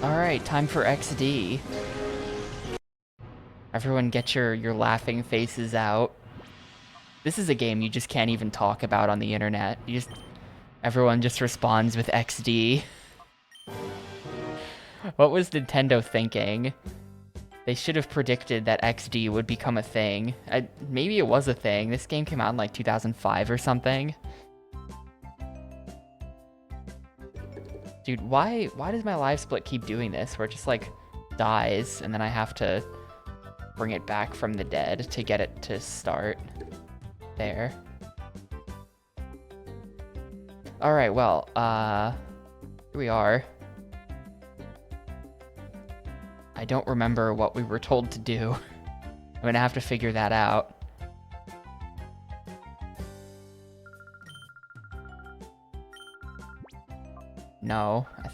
Alright, time for XD. Everyone get your laughing faces out. This is a game you just can't even talk about on the internet. Everyone just responds with XD. What was Nintendo thinking? They should have predicted that XD would become a thing. Maybe it was a thing. This game came out in like 2005 or something. Dude, why does my live split keep doing this? Where it just like dies and then I have to bring it back from the dead to get it to start. There. Alright, well, here we are. I don't remember what we were told to do. I'm gonna have to figure that out. No, I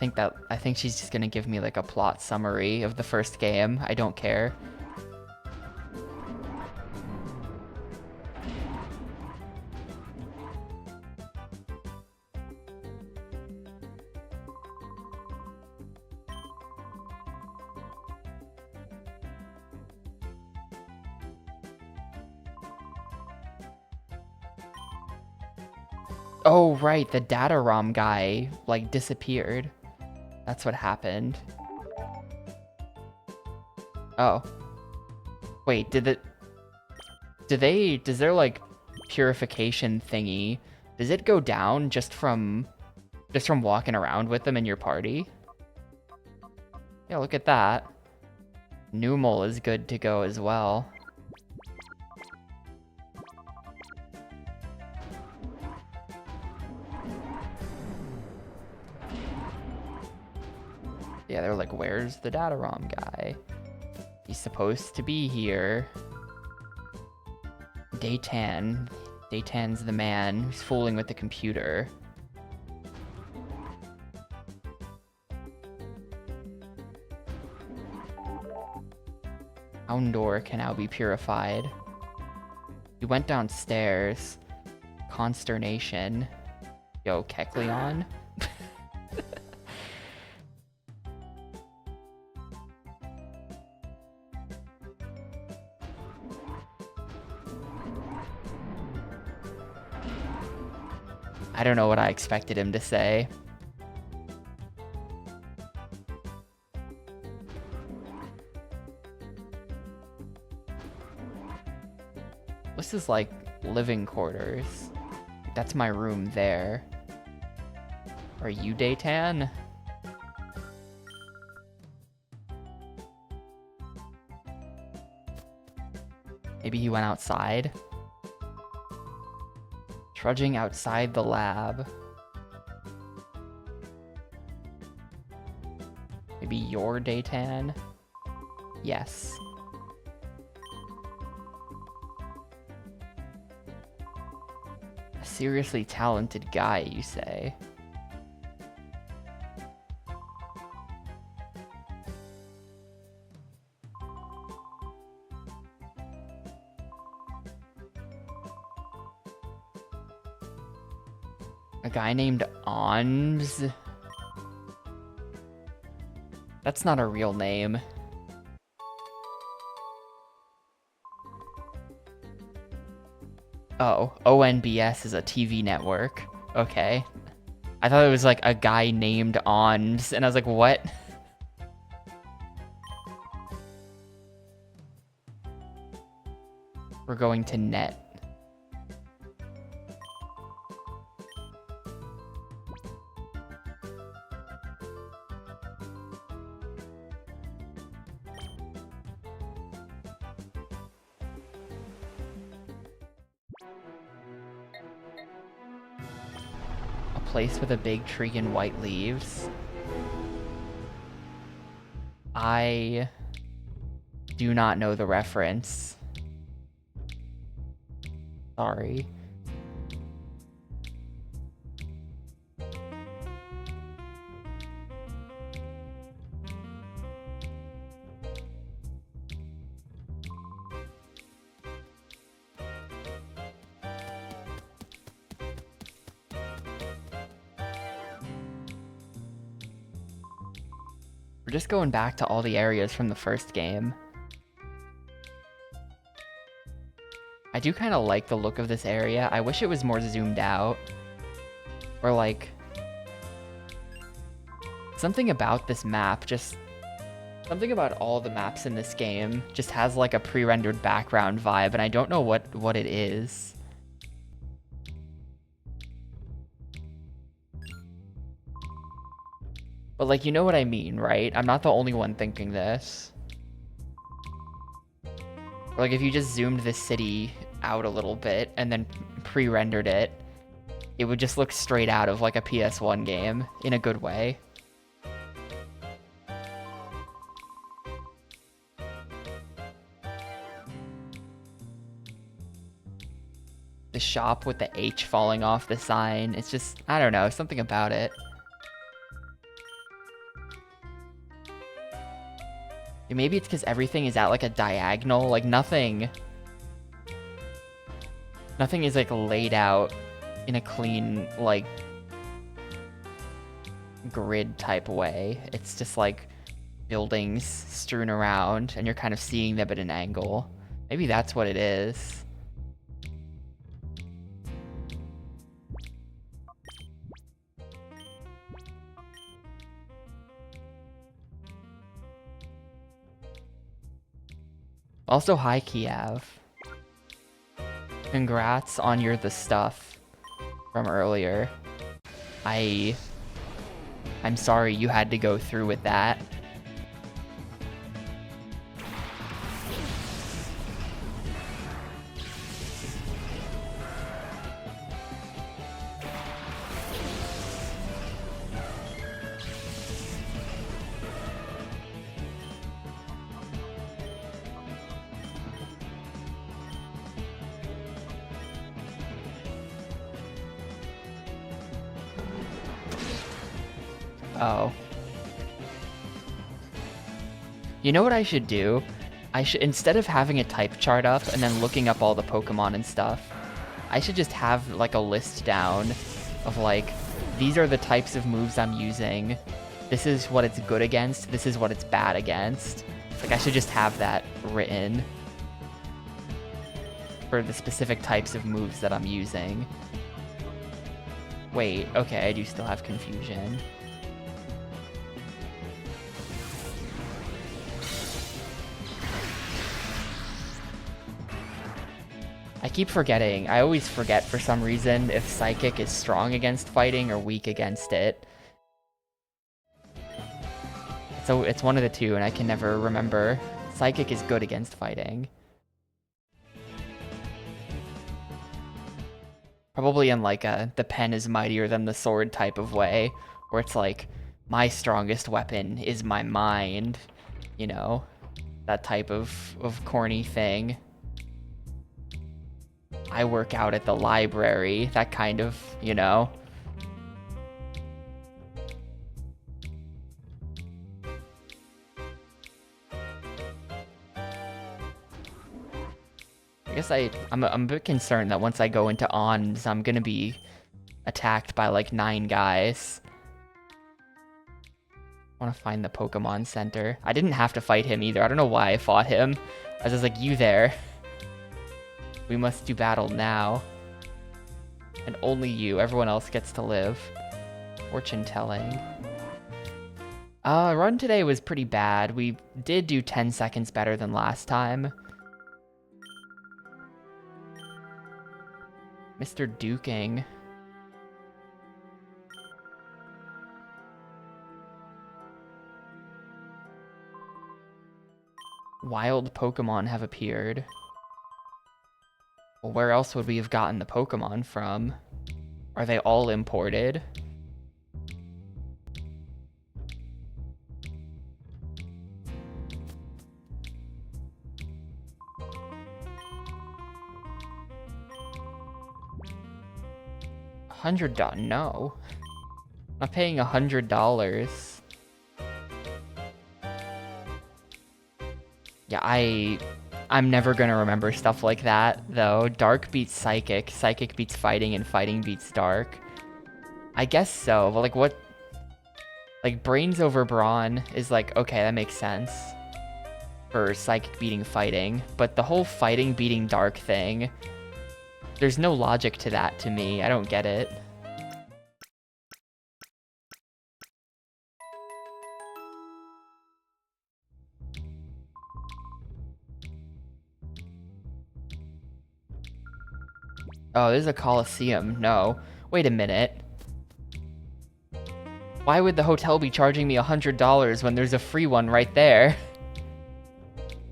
think she's just gonna give me like a plot summary of the first game. I don't care. Oh, right, the data ROM guy, like, disappeared. That's what happened. Oh. Wait, does their, like, purification thingy, does it go down just from walking around with them in your party? Yeah, look at that. Numal is good to go as well. Yeah, they're like, where's the data ROM guy? He's supposed to be here. Daytan's the man who's fooling with the computer. Houndour can now be purified. He went downstairs. Consternation. Yo, Kecleon? I don't know what I expected him to say. This is like living quarters. That's my room there. Are you Daytan? Maybe he went outside? Trudging outside the lab. Maybe you're Daytan? Yes. A seriously talented guy, you say? A guy named Ons? That's not a real name. Oh, ONBS is a TV network. Okay. I thought it was like a guy named Ons, and I was like, what? We're going to net. Place with a big tree and white leaves. I do not know the reference. Sorry. We're just going back to all the areas from the first game. I do kind of like the look of this area. I wish it was more zoomed out. Or like... something about this map just... something about all the maps in this game just has like a pre-rendered background vibe, and I don't know what it is. But like, you know what I mean, right? I'm not the only one thinking this. Or like if you just zoomed this city out a little bit and then pre-rendered it, it would just look straight out of like a PS1 game in a good way. The shop with the H falling off the sign, it's just, I don't know, something about it. Maybe it's because everything is at like a diagonal, like nothing is like laid out in a clean, like, grid type way. It's just like buildings strewn around and you're kind of seeing them at an angle. Maybe that's what it is. Also, hi Kiev. Congrats on your the stuff from earlier. I'm sorry you had to go through with that. Oh. You know what I should do? I should, instead of having a type chart up and then looking up all the Pokemon and stuff, I should just have like a list down of like, these are the types of moves I'm using. This is what it's good against. This is what it's bad against. Like, I should just have that written for the specific types of moves that I'm using. Wait, okay, I do still have confusion. I keep forgetting. I always forget for some reason if Psychic is strong against fighting or weak against it. So it's one of the two, and I can never remember. Psychic is good against fighting. Probably in like a the pen is mightier than the sword type of way, where it's like, my strongest weapon is my mind. You know, that type of corny thing. I work out at the library, that kind of, you know. I guess I'm a bit concerned that once I go into Ons, I'm gonna be attacked by like 9 guys. I want to find the Pokemon Center. I didn't have to fight him either. I don't know why I fought him. I was just like, you there. We must do battle now. And only you. Everyone else gets to live. Fortune telling. Run today was pretty bad. We did do 10 seconds better than last time. Mr. Duking. Wild Pokemon have appeared. Well, where else would we have gotten the Pokemon from? Are they all imported? $100? No. I'm not paying $100. Yeah, I'm never gonna remember stuff like that, though. Dark beats Psychic, Psychic beats Fighting, and Fighting beats Dark. I guess so, but like what... Like, brains over brawn is like, okay, that makes sense for psychic beating fighting, but the whole fighting beating dark thing, there's no logic to that to me. I don't get it. Oh, this is a Coliseum. No. Wait a minute. Why would the hotel be charging me $100 when there's a free one right there?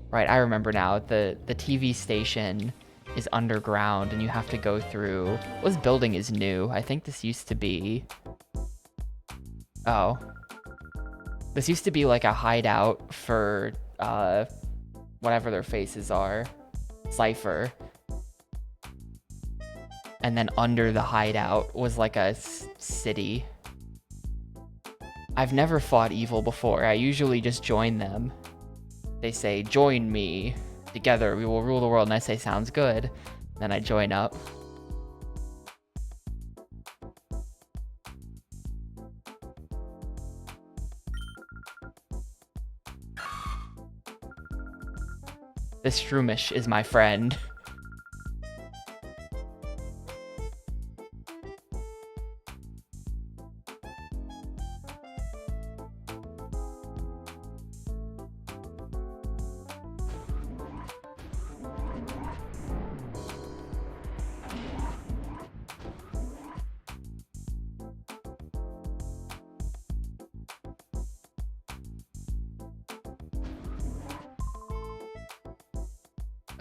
Right, I remember now. The TV station is underground and you have to go through... Well, this building is new. I think this used to be... Oh. This used to be like a hideout for, whatever their faces are. Cypher. And then under the hideout was like a city. I've never fought evil before. I usually just join them. They say, join me. Together we will rule the world. And I say, sounds good. Then I join up. This Shroomish is my friend.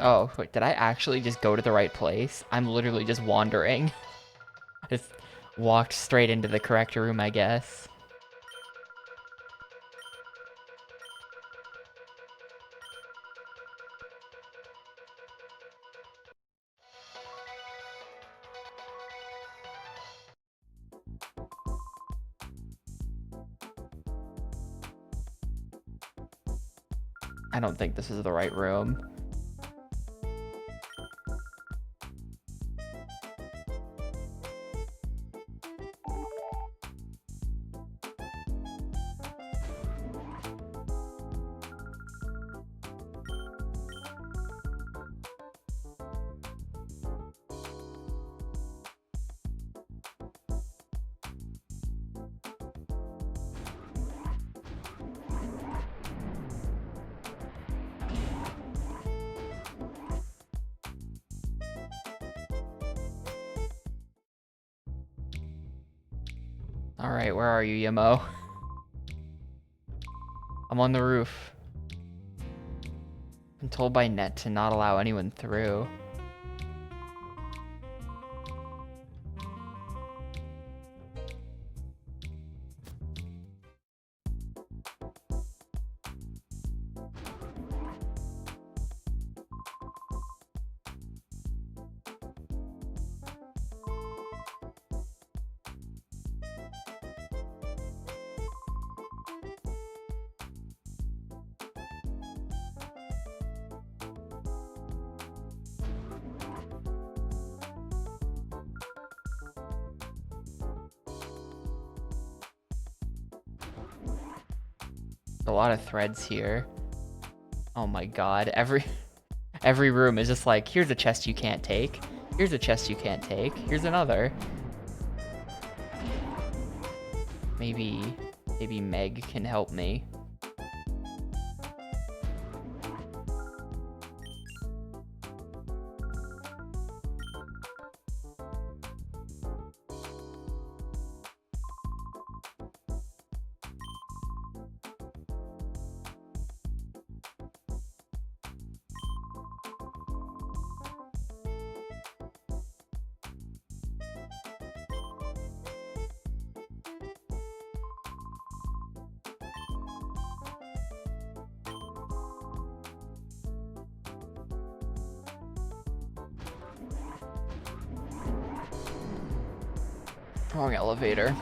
Oh, wait, did I actually just go to the right place? I'm literally just wandering. Just walked straight into the correct room, I guess. I don't think this is the right room. Alright, where are you, Yemo? I'm on the roof. I'm told by Net to not allow anyone through. A lot of threads here. Oh my god, every room is just like, here's a chest you can't take. Here's a chest you can't take. Here's another. Maybe Meg can help me. Wrong elevator.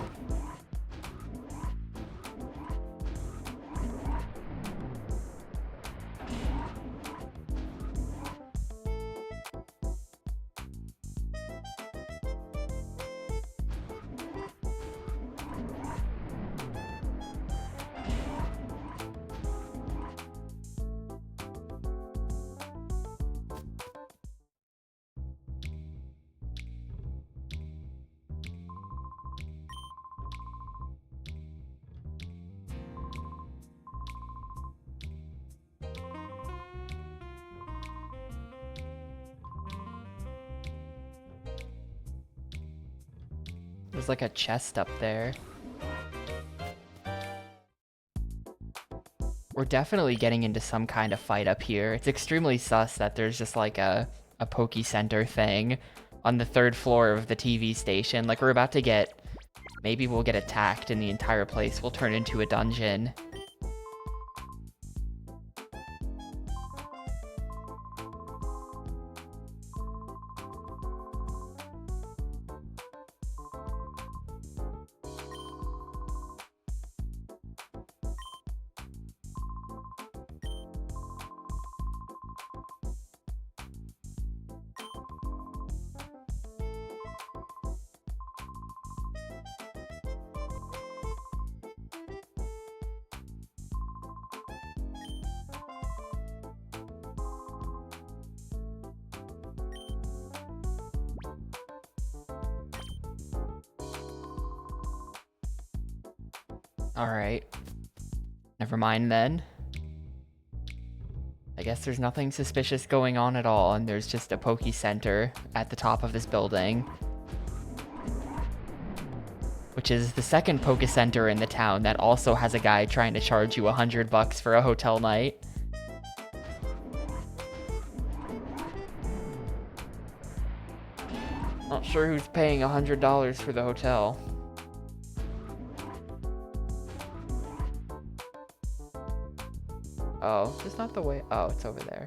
There's like a chest up there. We're definitely getting into some kind of fight up here. It's extremely sus that there's just like a Poke Center thing on the 3rd floor of the TV station. Like, we're about to get... Maybe we'll get attacked and the entire place will turn into a dungeon. Alright. Never mind then. I guess there's nothing suspicious going on at all, and there's just a Poke Center at the top of this building. Which is the 2nd Poke Center in the town that also has a guy trying to charge you $100 for a hotel night. Not sure who's paying $100 for the hotel. Oh, it's not the way... Oh, it's over there.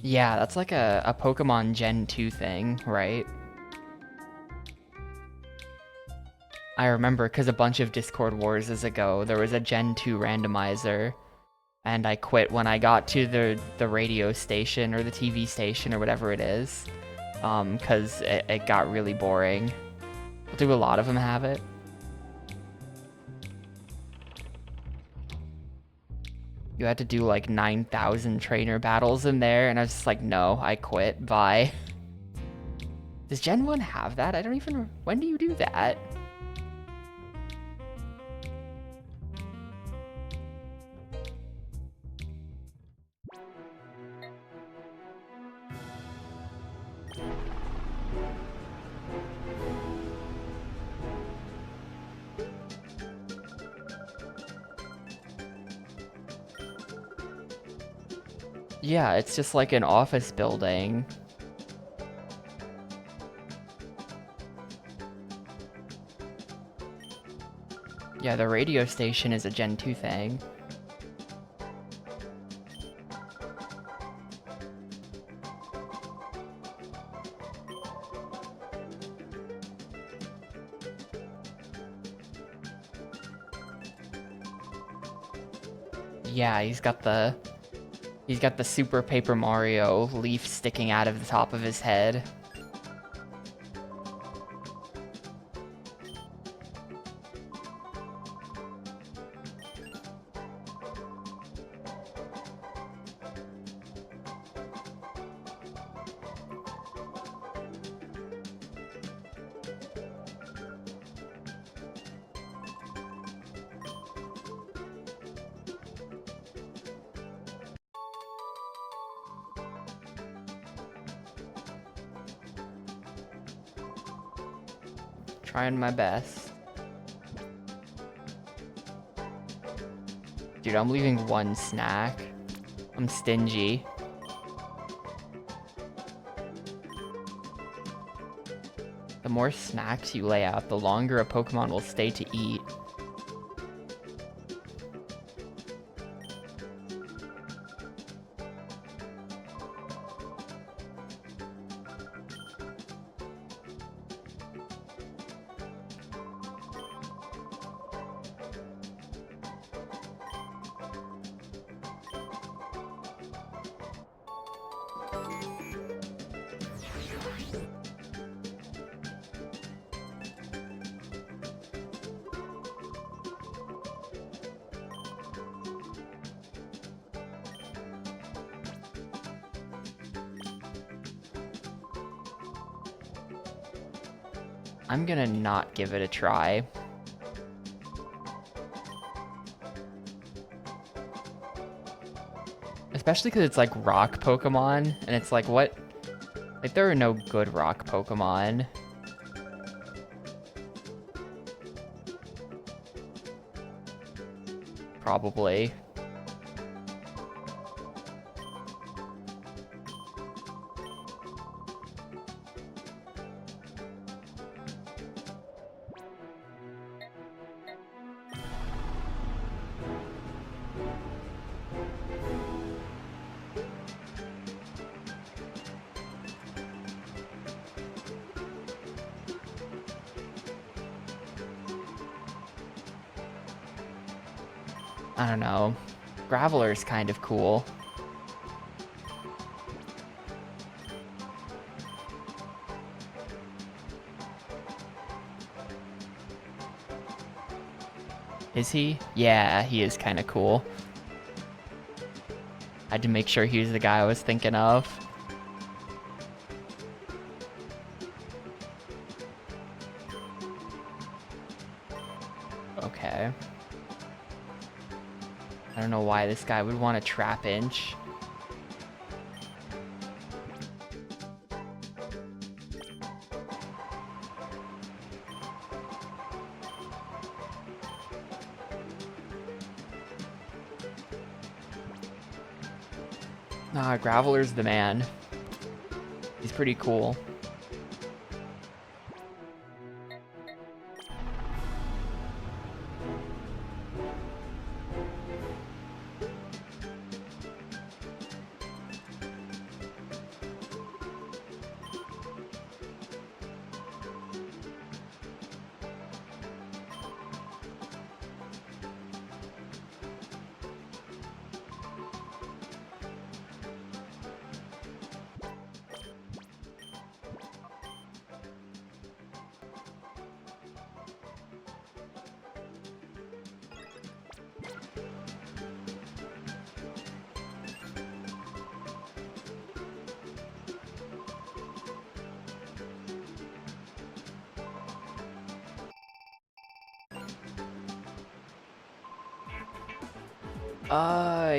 Yeah, that's like a Pokemon Gen 2 thing, right? I remember because a bunch of Discord Wars ago, there was a Gen 2 randomizer, and I quit when I got to the radio station or the TV station or whatever it is, because it got really boring. Do a lot of them have it? You had to do like 9,000 trainer battles in there, and I was just like, no, I quit, bye. Does Gen 1 have that? I don't even... When do you do that? Yeah, it's just like an office building. Yeah, the radio station is a Gen 2 thing. Yeah, he's got the Super Paper Mario leaf sticking out of the top of his head. Trying my best. Dude, I'm leaving one snack. I'm stingy. The more snacks you lay out, the longer a Pokemon will stay to eat. I'm gonna not give it a try. Especially because it's like rock Pokemon, and it's like, what? Like, there are no good rock Pokemon. Probably. I don't know. Graveler's kind of cool. Is he? Yeah, he is kind of cool. I had to make sure he was the guy I was thinking of. Okay. I don't know why this guy would want a Trap Inch. Nah, Graveler's the man. He's pretty cool.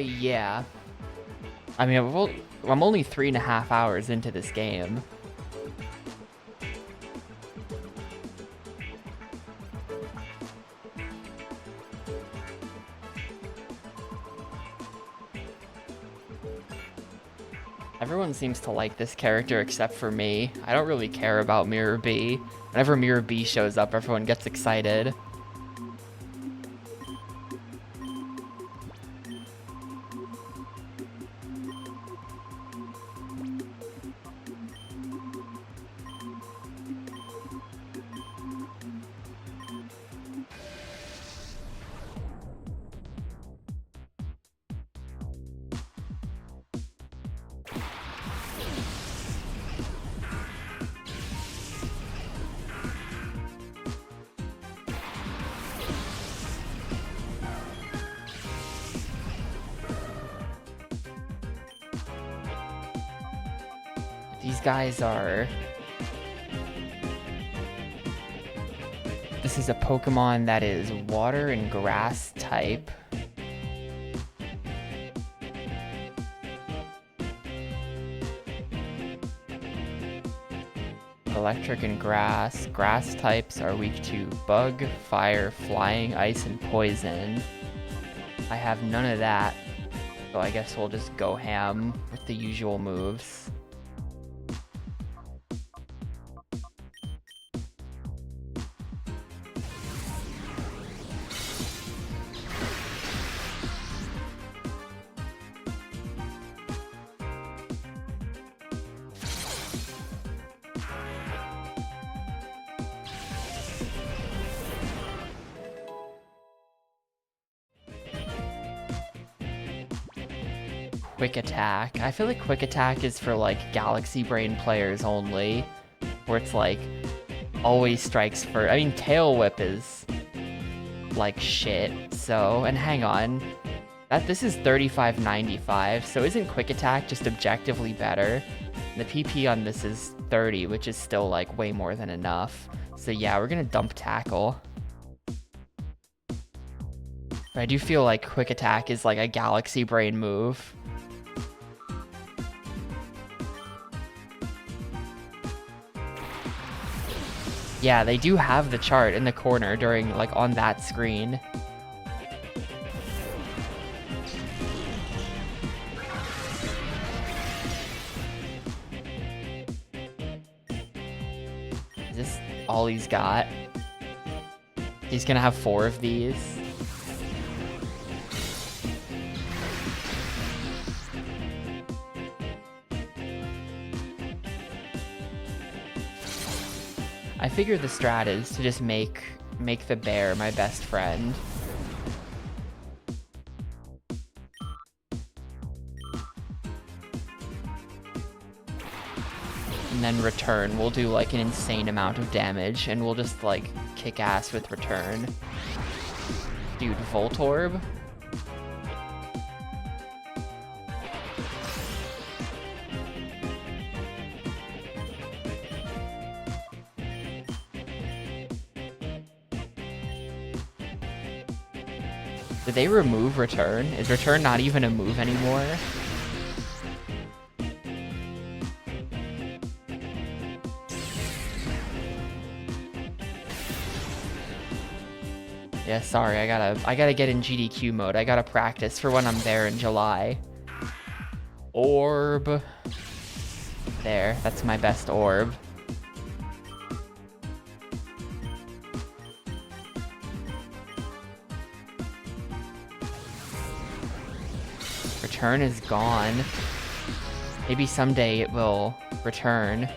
Yeah. I mean, I'm only 3.5 hours into this game. Everyone seems to like this character except for me. I don't really care about Mirror B. Whenever Mirror B shows up, everyone gets excited. These guys are... This is a Pokemon that is water and grass type. Electric and grass. Grass types are weak to bug, fire, flying, ice, and poison. I have none of that, so I guess we'll just go ham with the usual moves. Quick Attack. I feel like Quick Attack is for like Galaxy Brain players only, where it's like always strikes first. I mean, Tail Whip is like shit. So, and hang on, this is 35.95. So isn't Quick Attack just objectively better? The PP on this is 30, which is still like way more than enough. So yeah, we're gonna dump tackle. But I do feel like quick attack is like a galaxy brain move. Yeah, they do have the chart in the corner during, like, on that screen. Is this all he's got? He's gonna have 4 of these. I figure the strat is to just make the bear my best friend. And then return. We'll do like an insane amount of damage and we'll just like kick ass with return. Dude, Voltorb? Did they remove return? Is return not even a move anymore? Yeah, sorry, I gotta get in GDQ mode. I gotta practice for when I'm there in July. Orb. There, that's my best orb. Return is gone. Maybe someday it will return.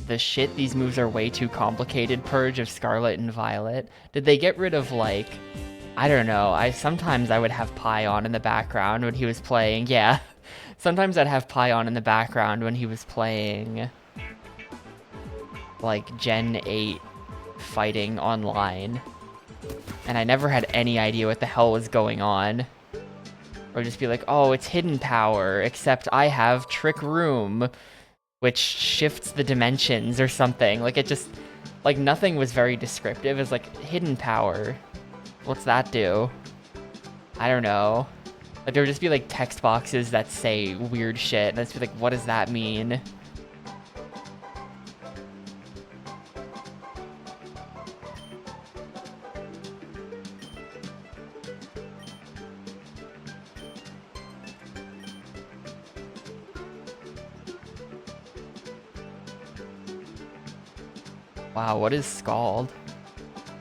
The shit, these moves are way too complicated. Purge of Scarlet and Violet. Did they get rid of, like, I don't know. Sometimes I would have Pi on in the background when he was playing. Yeah. Sometimes I'd have Pi on in the background when he was playing like Gen 8 fighting online. And I never had any idea what the hell was going on. Or just be like, oh, it's hidden power, except I have Trick Room, which shifts the dimensions or something. Like, it just, like, nothing was very descriptive. It's like, hidden power. What's that do? I don't know. Like, there would just be, like, text boxes that say weird shit, and I'd just be like, what does that mean? Wow, what is Scald?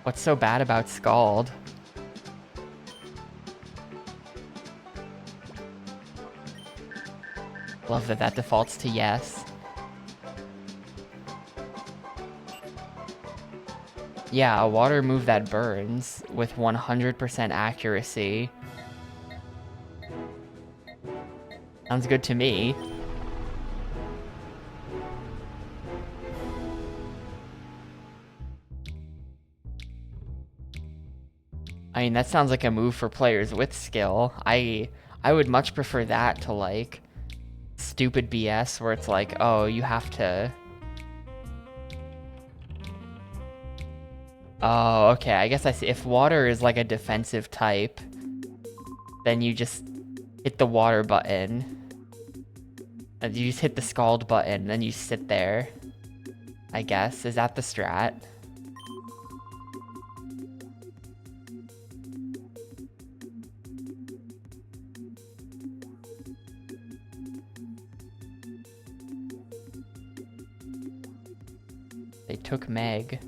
What's so bad about Scald? Love that that defaults to yes. Yeah, a water move that burns with 100% accuracy. Sounds good to me. I mean, that sounds like a move for players with skill. I would much prefer that to, like, stupid BS where it's like, oh, you have to... Oh, okay, I guess I see. If water is like a defensive type, then you just hit the water button. And you just hit the Scald button, then you sit there. I guess. Is that the strat? They took Meg.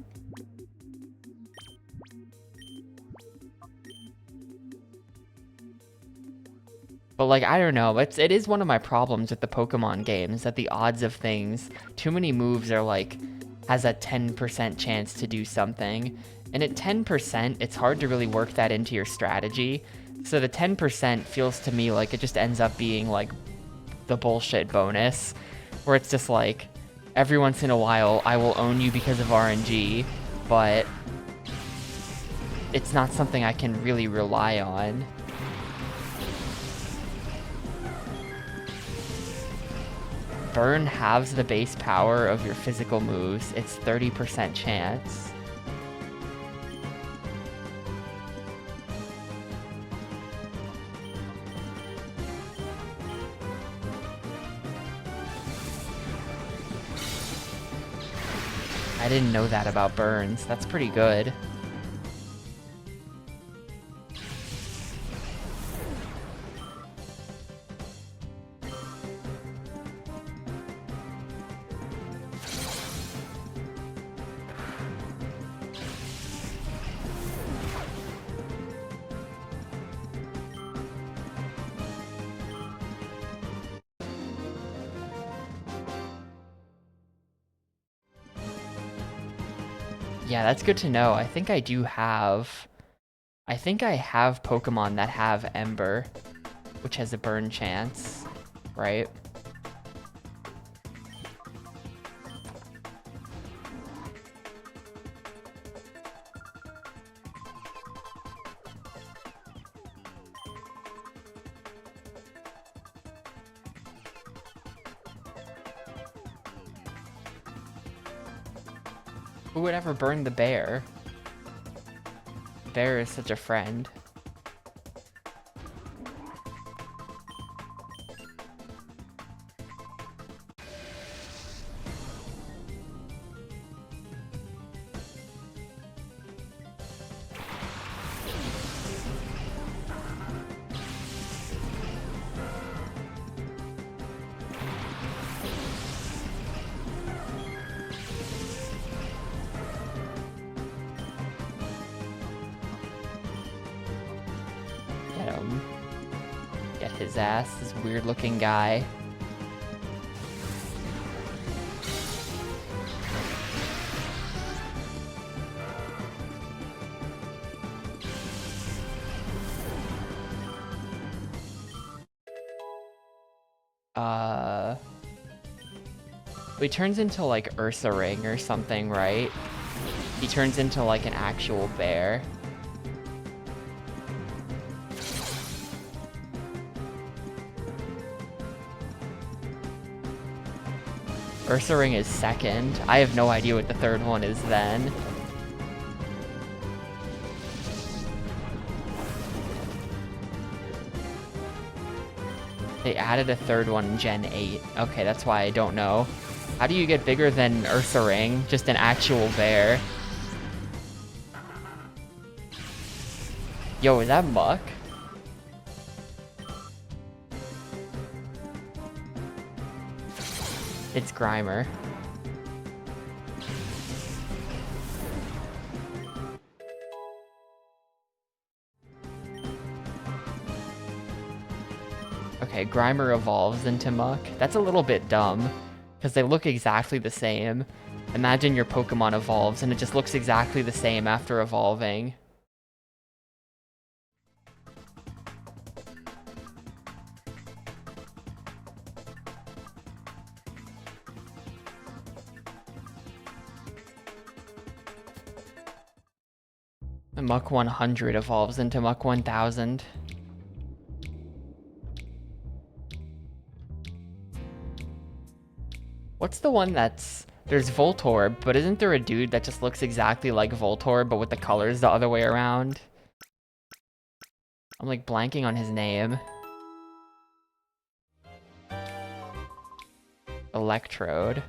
But, like, I don't know, it is one of my problems with the Pokemon games, that the odds of things, too many moves are, like, has a 10% chance to do something. And at 10%, it's hard to really work that into your strategy. So the 10% feels to me like it just ends up being, like, the bullshit bonus, where it's just like, every once in a while, I will own you because of RNG, but it's not something I can really rely on. Burn halves the base power of your physical moves. It's 30% chance. I didn't know that about burns. That's pretty good. Yeah, that's good to know. I think I have Pokemon that have Ember, which has a burn chance, right? Who would ever burn the bear? The bear is such a friend. Get his ass, this weird looking guy. He turns into like Ursa Ring or something, right? He turns into like an actual bear. Ursa Ring is second. I have no idea what the third one is then. They added a third one in Gen 8. Okay, that's why I don't know. How do you get bigger than Ursa Ring? Just an actual bear. Yo, is that Muck? It's Grimer. Okay, Grimer evolves into Muck. That's a little bit dumb, because they look exactly the same. Imagine your Pokemon evolves and it just looks exactly the same after evolving. The Muck 100 evolves into Muck 1000. What's the one that's... There's Voltorb, but isn't there a dude that just looks exactly like Voltorb, but with the colors the other way around? I'm like blanking on his name. Electrode.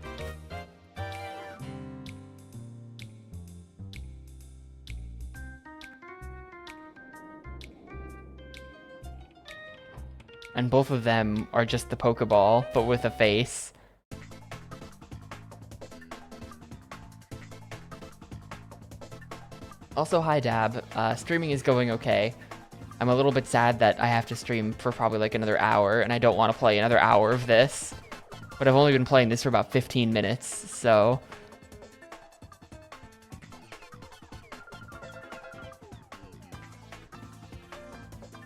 And both of them are just the Pokeball, but with a face. Also, hi Dab. Streaming is going okay. I'm a little bit sad that I have to stream for probably like another hour, and I don't want to play another hour of this. But I've only been playing this for about 15 minutes, so...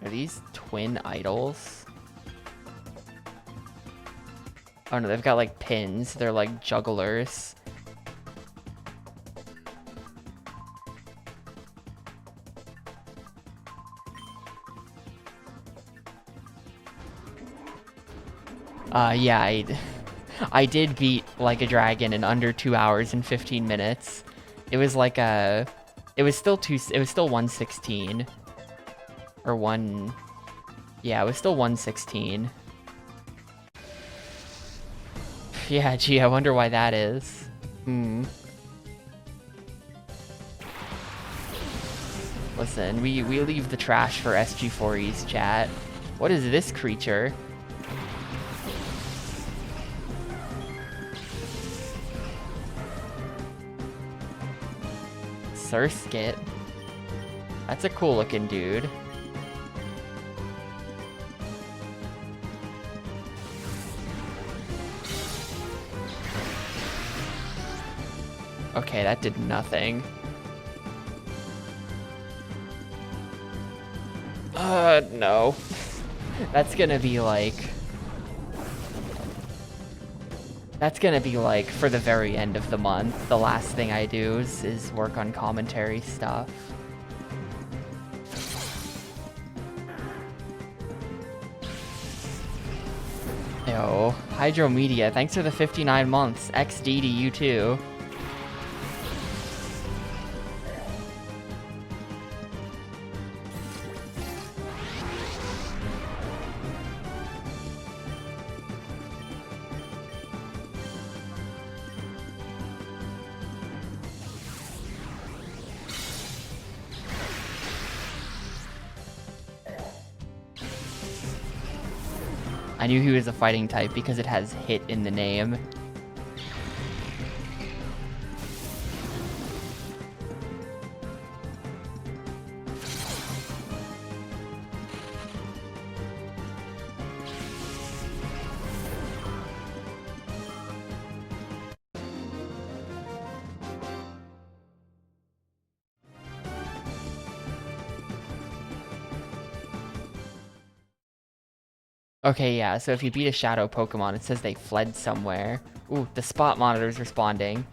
Are these twin idols? Oh no, they've got like pins. They're like jugglers. Yeah, I did beat Like a Dragon in under 2 hours and 15 minutes. It was like it was still 116. Or yeah, it was still 116. Yeah, gee, I wonder why that is. Listen, we leave the trash for SG4E's chat. What is this creature? Surskit. That's a cool looking dude. Okay, that did nothing. No. That's gonna be like... That's gonna be like, for the very end of the month, the last thing I do is work on commentary stuff. Yo, Hydromedia, thanks for the 59 months. XD to you too. I knew he was a fighting type because it has hit in the name. Okay, yeah, so if you beat a shadow Pokemon, it says they fled somewhere. Ooh, the spot monitor's responding.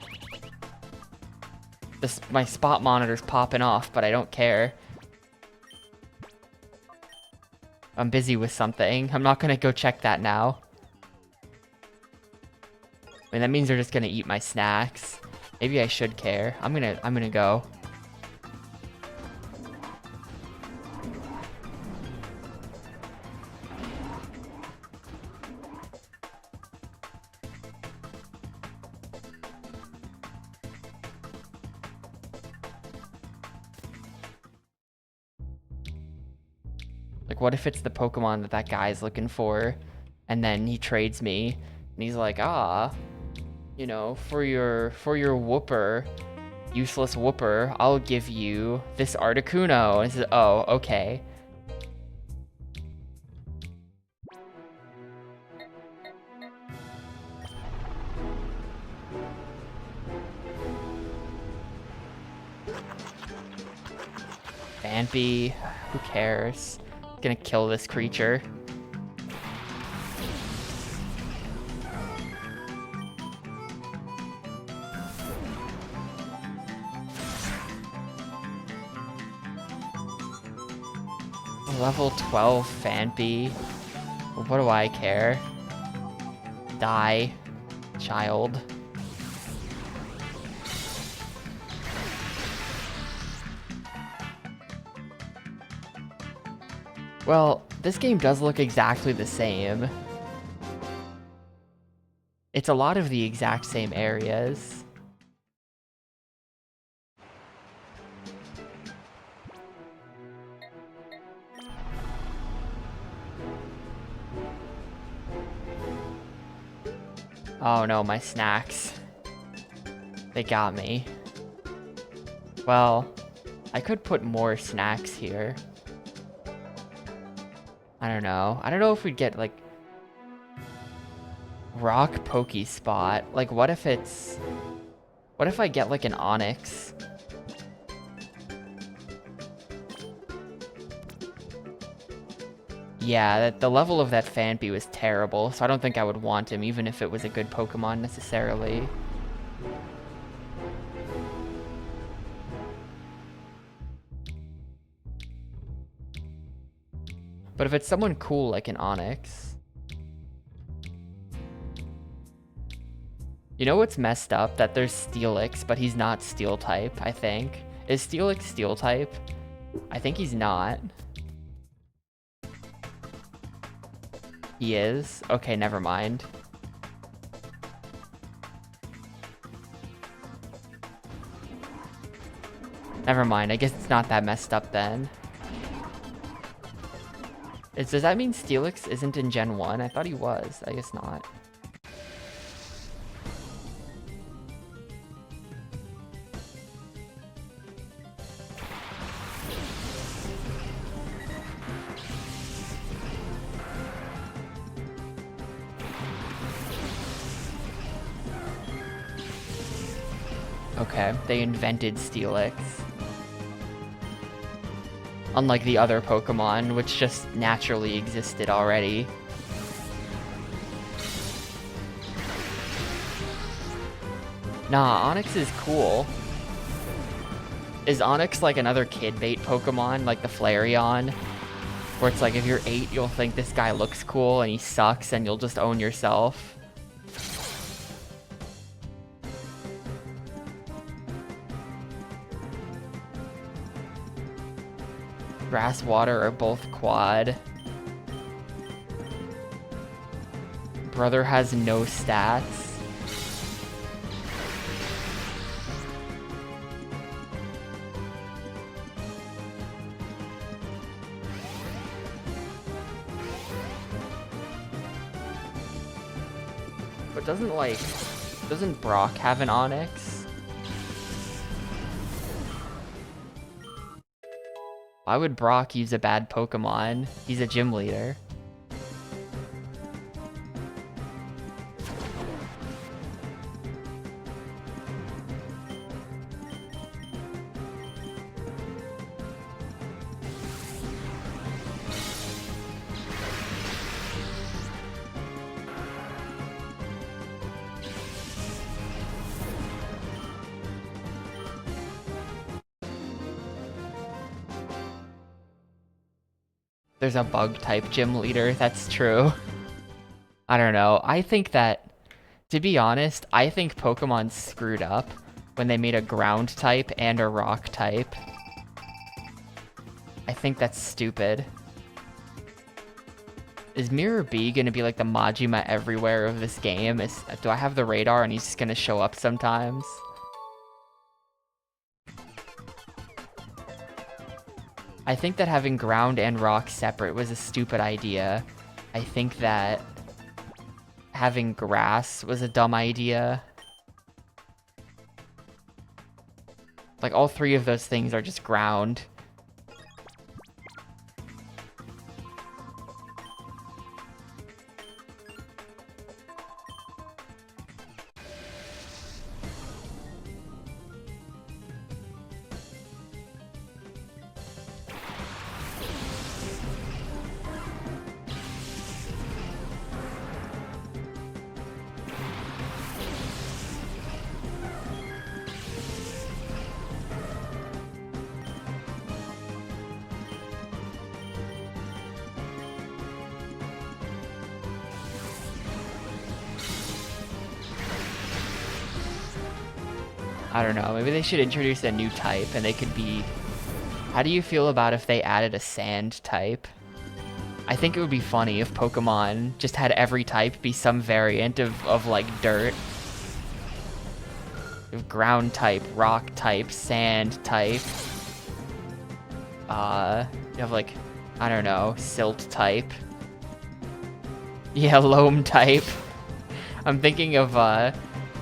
My spot monitor's popping off, but I don't care. I'm busy with something. I'm not gonna go check that now. I mean, that means they're just gonna eat my snacks. Maybe I should care. I'm gonna go. Like, what if it's the Pokemon that guy's looking for, and then he trades me, and he's like, you know, for your Whooper, useless Whooper, I'll give you this Articuno. And says, oh, okay. Vampy, who cares? Gonna kill this creature. Level 12 Vampy. What do I care? Die, child. Well, this game does look exactly the same. It's a lot of the exact same areas. Oh no, my snacks. They got me. Well, I could put more snacks here. I don't know. I don't know if we'd get, like, Rock Pokespot. Like, what if it's... What if I get, like, an Onyx? Yeah, the level of that Phanpy was terrible, so I don't think I would want him, even if it was a good Pokemon necessarily. But if it's someone cool like an Onix... You know what's messed up? That there's Steelix, but he's not Steel-type, I think. Is Steelix Steel-type? I think he's not. He is? Okay, never mind. Never mind, I guess it's not that messed up then. Does that mean Steelix isn't in Gen 1? I thought he was. I guess not. Okay, they invented Steelix. Unlike the other Pokemon, which just naturally existed already. Nah, Onix is cool. Is Onix like another kid bait Pokemon, like the Flareon? Where it's like if you're 8, you'll think this guy looks cool and he sucks and you'll just own yourself. Grass, water are both quad. Brother has no stats. But doesn't Brock have an Onix? Why would Brock use a bad Pokemon? He's a gym leader. There's a bug-type gym leader, that's true. I don't know, I think that, to be honest, I think Pokemon screwed up when they made a ground type and a rock type. I think that's stupid. Is Mirror B gonna be like the Majima everywhere of this game? Do I have the radar and he's just gonna show up sometimes? I think that having ground and rock separate was a stupid idea. I think that having grass was a dumb idea. Like, all 3 of those things are just ground. I don't know, maybe they should introduce a new type and they could be... How do you feel about if they added a sand type? I think it would be funny if Pokemon just had every type be some variant of like dirt. Ground type, rock type, sand type. You have like, I don't know, silt type. Yeah, loam type. I'm thinking of,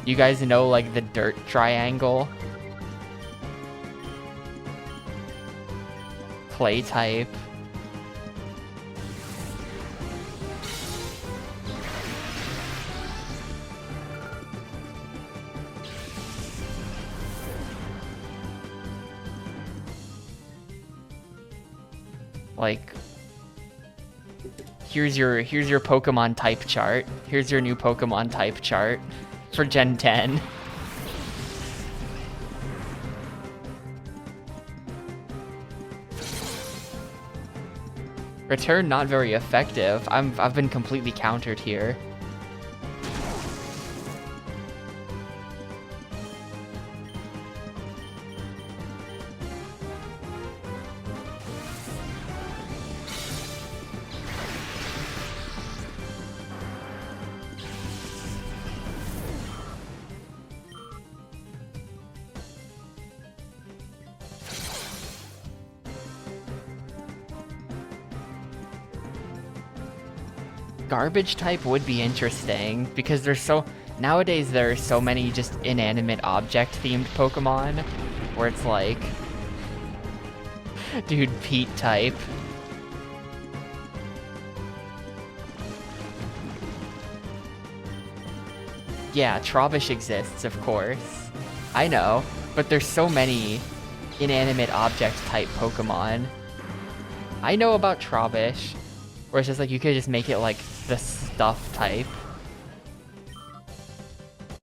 you guys know like the dirt triangle? Clay type. Like, Here's your Pokemon type chart. Here's your new Pokemon type chart for Gen 10. Return not very effective. I've been completely countered here. Garbage type would be interesting because nowadays there are so many just inanimate object themed Pokemon where it's like, dude, Pete type. Yeah, Trubbish exists, of course. I know, but there's so many inanimate object type Pokemon. I know about Trubbish, where it's just like you could just make it like the stuff type.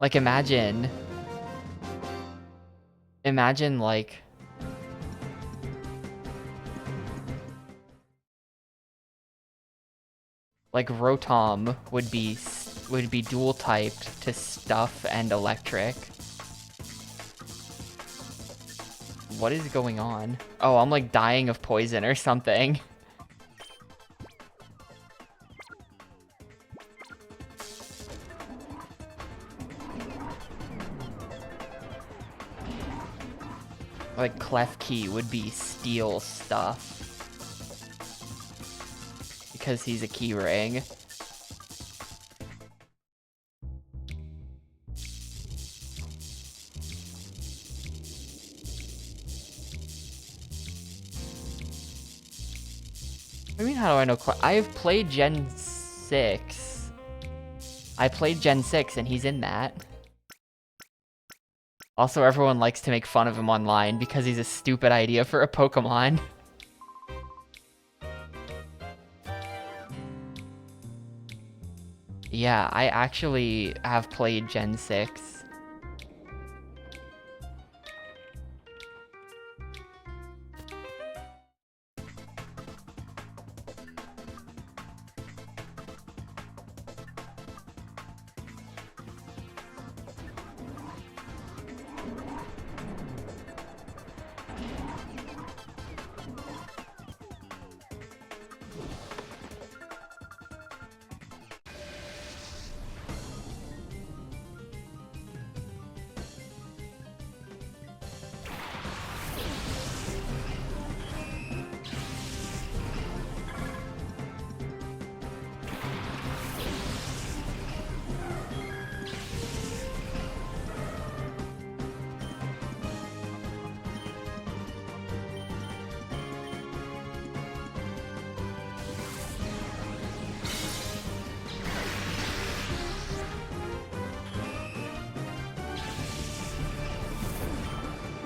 Like imagine like Rotom would be dual typed to stuff and electric. What is going on? Oh, I'm like dying of poison or something. Like Klefki would be steel stuff. Because he's a key ring. I mean, how do I know I've played Gen 6. I played Gen 6 and he's in that. Also, everyone likes to make fun of him online because he's a stupid idea for a Pokemon. Yeah, I actually have played Gen 6.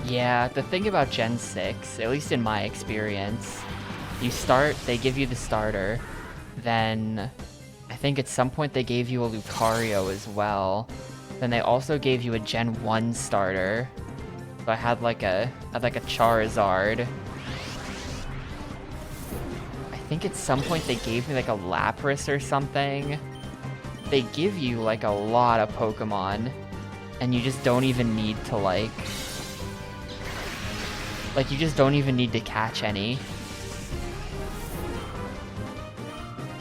Yeah, the thing about Gen 6, at least in my experience, you start, they give you the starter, then I think at some point they gave you a Lucario as well. Then they also gave you a Gen 1 starter. So I had like a Charizard. I think at some point they gave me like a Lapras or something. They give you like a lot of Pokemon, and you just don't even need to you just don't even need to catch any.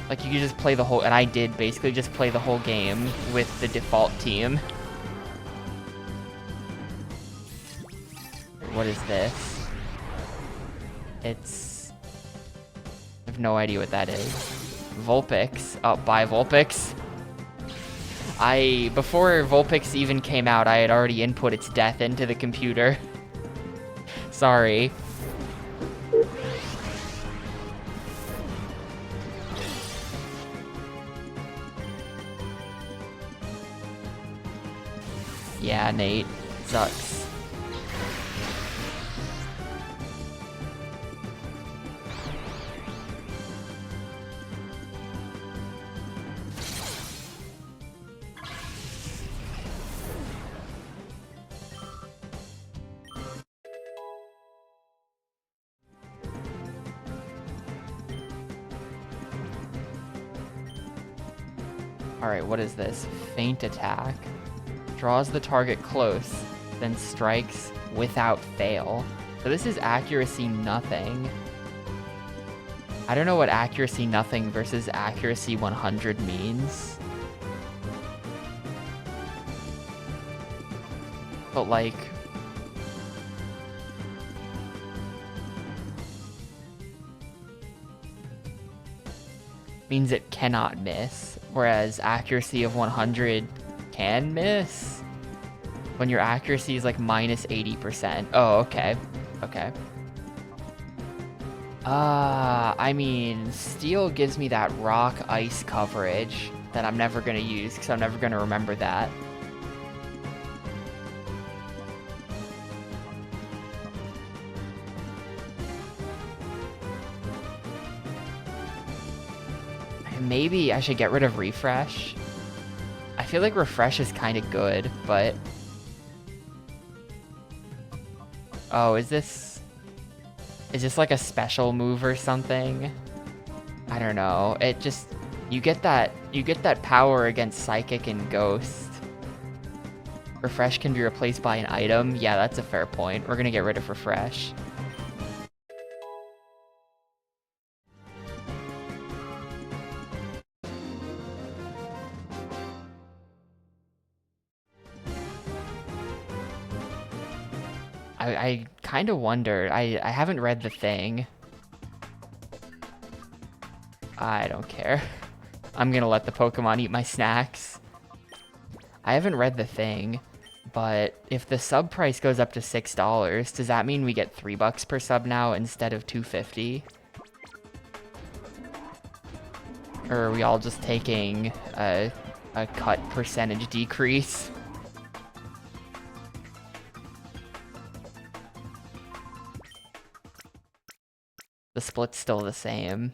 Like, you could just play the whole... And I did basically just play the whole game with the default team. What is this? It's... I have no idea what that is. Vulpix. Oh, bye, Vulpix. Before Vulpix even came out, I had already input its death into the computer. Sorry. Yeah, Nate. Sucks. Alright, what is this? Feint attack. Draws the target close, then strikes without fail. So this is accuracy nothing. I don't know what accuracy nothing versus accuracy 100 means. But like... means it cannot miss, whereas accuracy of 100 can miss when your accuracy is like minus 80%. Oh, okay. Okay. I mean, steel gives me that rock ice coverage that I'm never gonna use because I'm never gonna remember that. Maybe I should get rid of refresh. I feel like refresh is kind of good, but... oh, is this like a special move or something? I don't know. It just... you get that power against psychic and ghost. Refresh can be replaced by an item. Yeah, that's a fair point. We're gonna get rid of refresh. I kind of wonder. I haven't read the thing. I don't care. I'm gonna let the Pokemon eat my snacks. I haven't read the thing, but if the sub price goes up to $6, does that mean we get $3 per sub now instead of $2.50? Or are we all just taking a cut percentage decrease? The split's still the same.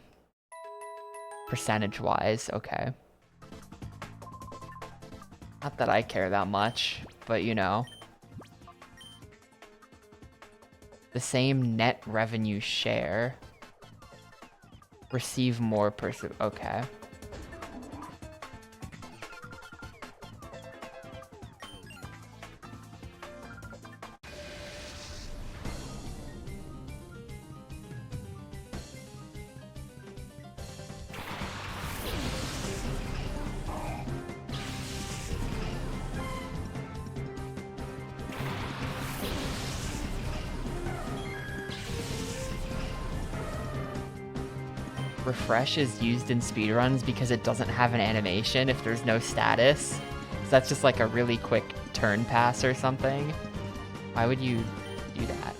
Percentage-wise, okay. Not that I care that much, but you know. The same net revenue share. Receive more okay. Refresh is used in speedruns because it doesn't have an animation if there's no status. So that's just like a really quick turn pass or something. Why would you do that?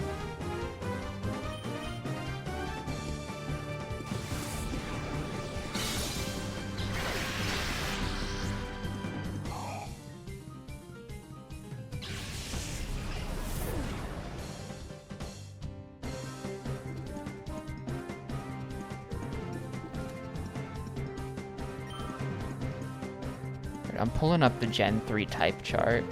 I'm pulling up the Gen 3 type chart.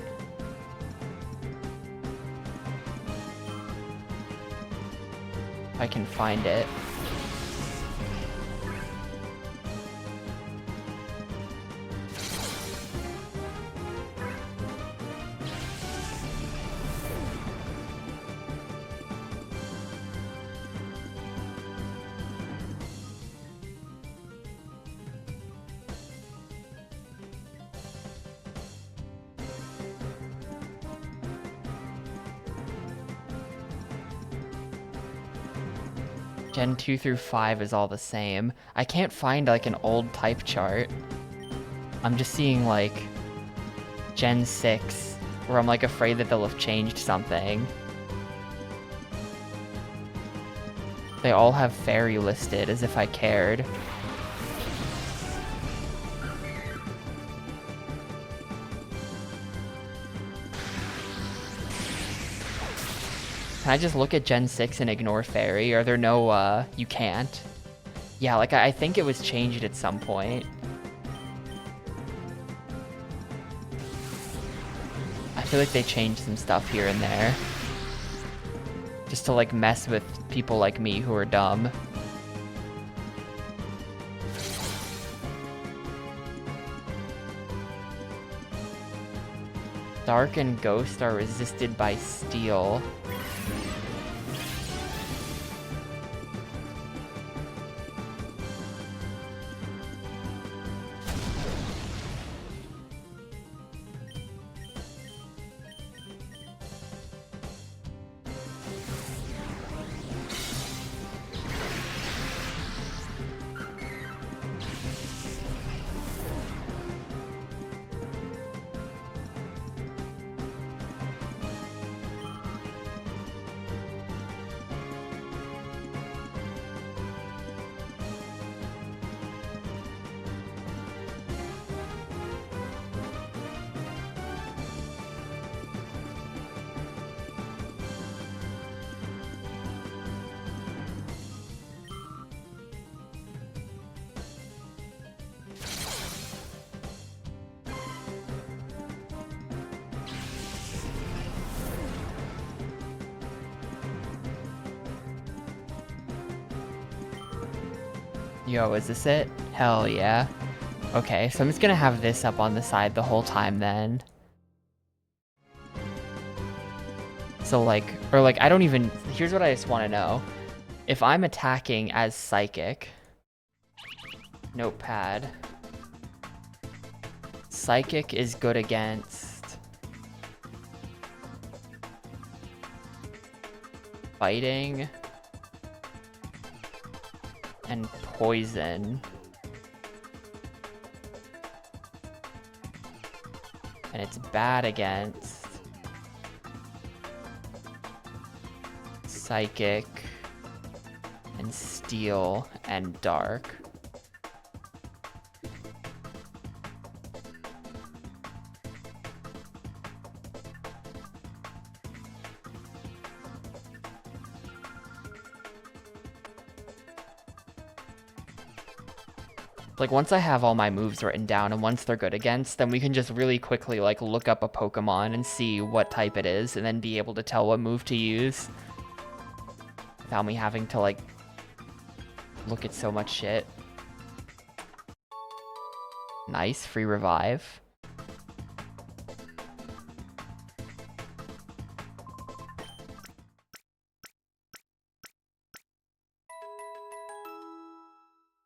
If I can find it. Gen 2 through 5 is all the same. I can't find like an old type chart. I'm just seeing like Gen 6, where I'm like afraid that they'll have changed something. They all have fairy listed, as if I cared. Can I just look at Gen 6 and ignore fairy? Are there no, you can't? Yeah, like I think it was changed at some point. I feel like they changed some stuff here and there. Just to like mess with people like me who are dumb. Dark and Ghost are resisted by Steel. Yo, is this it? Hell yeah. Okay, so I'm just gonna have this up on the side the whole time then. So like, or like, I don't even, here's what I just want to know. If I'm attacking as Psychic, notepad, Psychic is good against Fighting and Poison. And it's bad against Psychic and Steel and Dark. Like, once I have all my moves written down and once they're good against, then we can just really quickly, like, look up a Pokemon and see what type it is and then be able to tell what move to use without me having to, like, look at so much shit. Nice, free revive.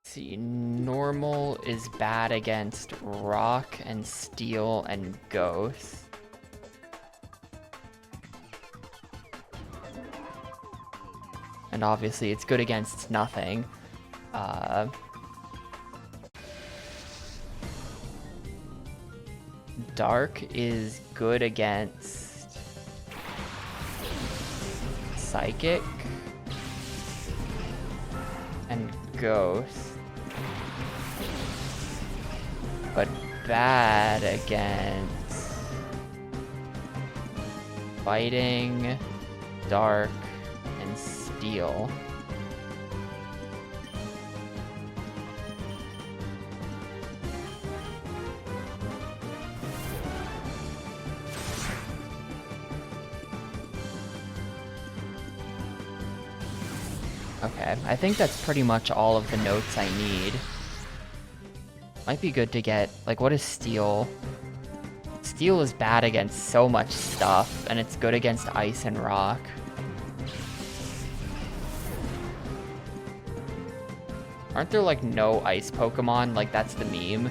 See, normal is bad against Rock and Steel and Ghost. And obviously it's good against nothing. Dark is good against Psychic and Ghost. But bad against Fighting, Dark, and Steel. Okay, I think that's pretty much all of the notes I need. Might be good to get, like, what is Steel? Steel is bad against so much stuff, and it's good against Ice and Rock. Aren't there, like, no Ice Pokemon? Like, that's the meme.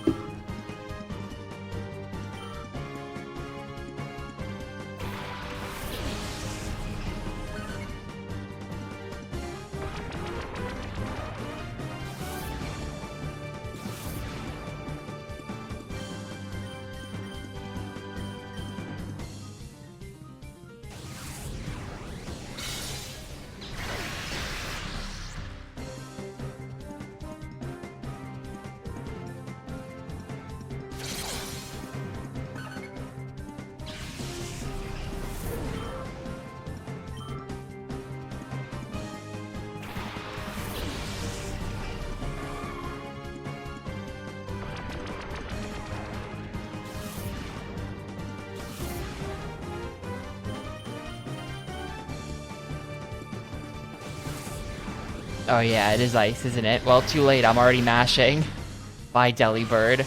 Oh yeah, it is ice, isn't it? Well, too late, I'm already mashing. Bye, Delibird.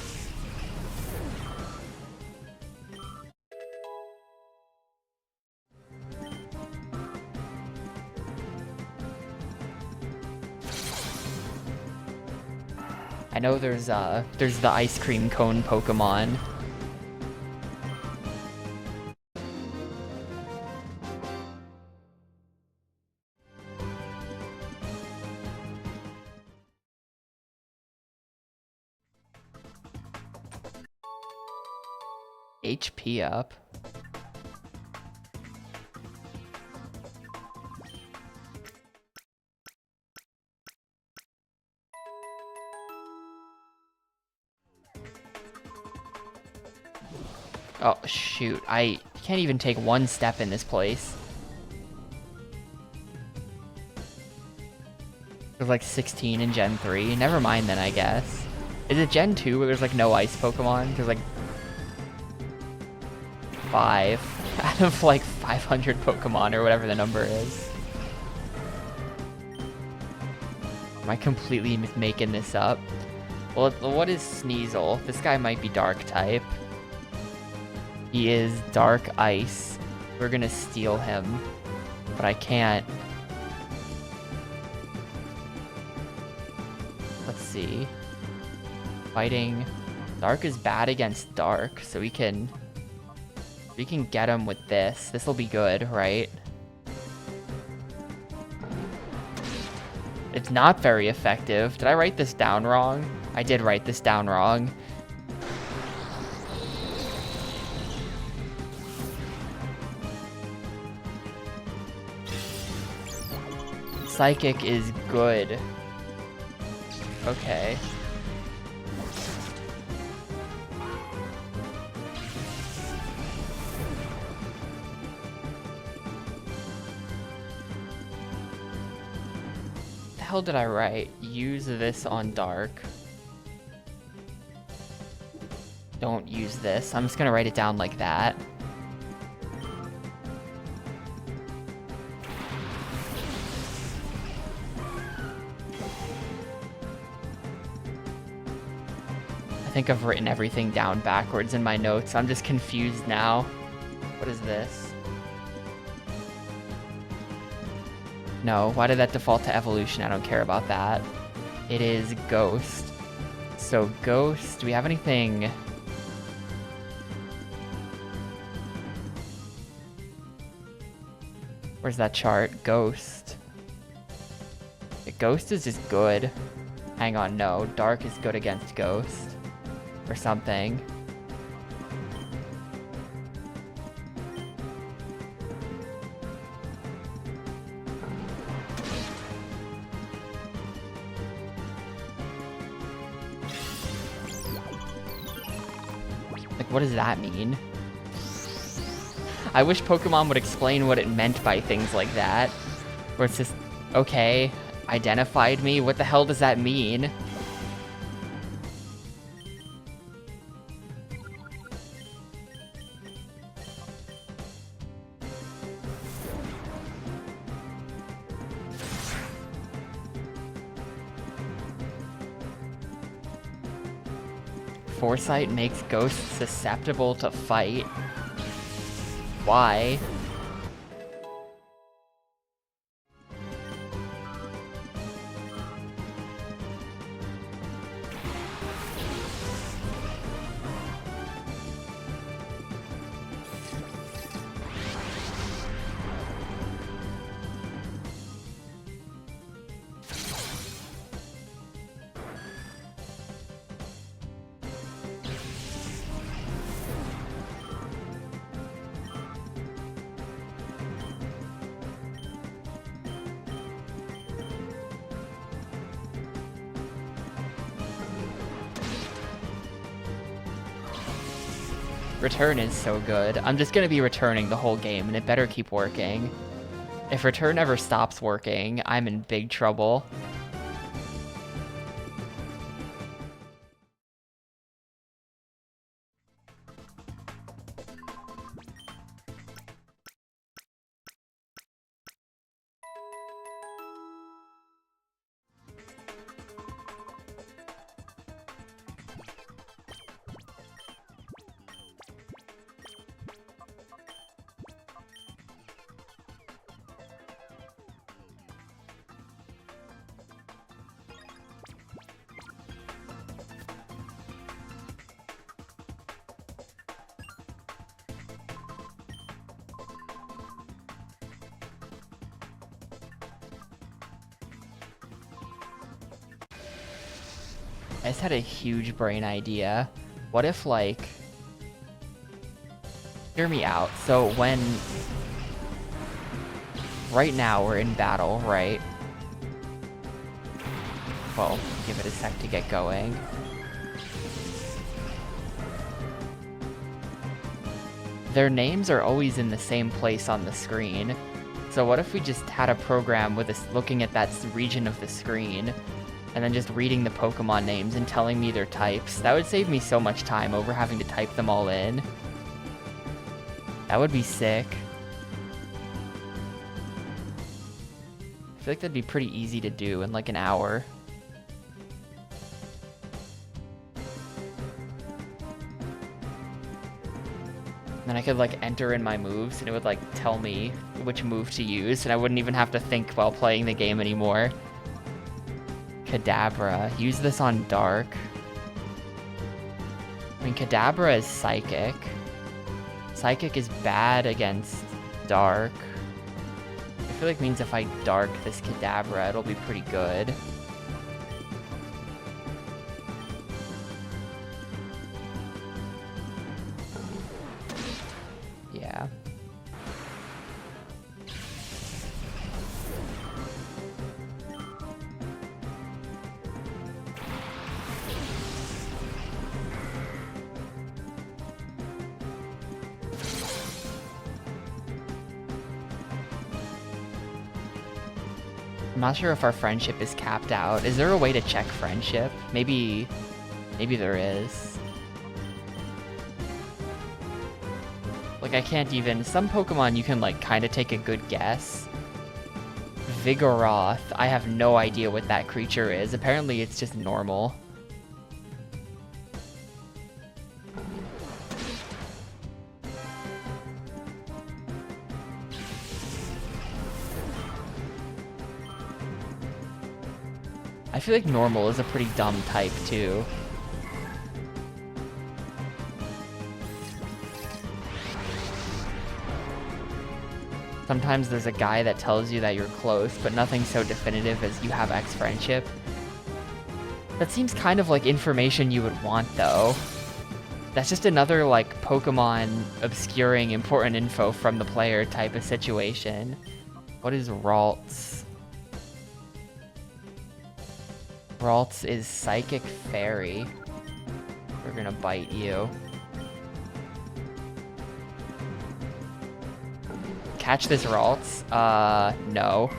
I know there's the ice cream cone Pokemon. HP up. Oh, shoot. I can't even take one step in this place. There's like 16 in Gen 3. Never mind then, I guess. Is it Gen 2 where there's like no ice Pokemon? There's like 5 out of like 500 Pokemon or whatever the number is. Am I completely making this up? Well, what is Sneasel? This guy might be Dark type. He is Dark Ice. We're gonna steal him, but I can't. Let's see. Fighting. Dark is bad against Dark, so we can get him with this. This will be good, right? It's not very effective. Did I write this down wrong? I did write this down wrong. Psychic is good. Okay. What the hell did I write? Use this on Dark. Don't use this. I'm just gonna write it down like that. I think I've written everything down backwards in my notes. I'm just confused now. What is this? No, why did that default to evolution? I don't care about that. It is Ghost. So Ghost, do we have anything? Where's that chart? Ghost. The Ghost is just good. Hang on, no. Dark is good against Ghost. Or something. Like, what does that mean? I wish Pokemon would explain what it meant by things like that. Where it's just, okay, identified me? What the hell does that mean? Foresight makes Ghosts susceptible to fight. Why? Return is so good. I'm just gonna be returning the whole game, and it better keep working. If return ever stops working, I'm in big trouble. I just had a huge brain idea. What if, like... Hear me out. So when... Right now we're in battle, right? Well, give it a sec to get going. Their names are always in the same place on the screen. So what if we just had a program with us looking at that region of the screen and then just reading the Pokemon names and telling me their types? That would save me so much time over having to type them all in. That would be sick. I feel like that'd be pretty easy to do in like an hour. Then I could like enter in my moves and it would like tell me which move to use and I wouldn't even have to think while playing the game anymore. Kadabra. Use this on Dark. I mean, Kadabra is Psychic. Psychic is bad against Dark. I feel like it means if I Dark this Kadabra, it'll be pretty good. Yeah. I'm not sure if our friendship is capped out. Is there a way to check friendship? Maybe there is. Like, I can't even... Some Pokemon you can, like, kind of take a good guess. Vigoroth, I have no idea what that creature is. Apparently it's just normal. I feel like normal is a pretty dumb type, too. Sometimes there's a guy that tells you that you're close, but nothing so definitive as you have X friendship. That seems kind of like information you would want, though. That's just another, like, Pokemon obscuring important info from the player type of situation. What is Ralts? Ralts is Psychic Fairy. We're gonna bite you. Catch this Ralts? No.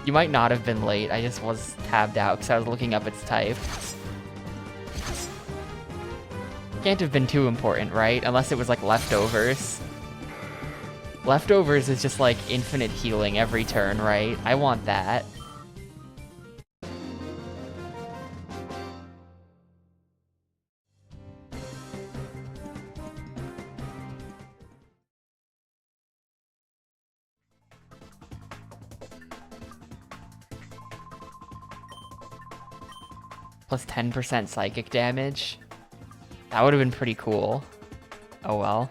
You might not have been late, I just was tabbed out because I was looking up its type. Can't have been too important, right? Unless it was like leftovers. Leftovers is just like infinite healing every turn, right? I want that. Plus 10% psychic damage. That would have been pretty cool. Oh well.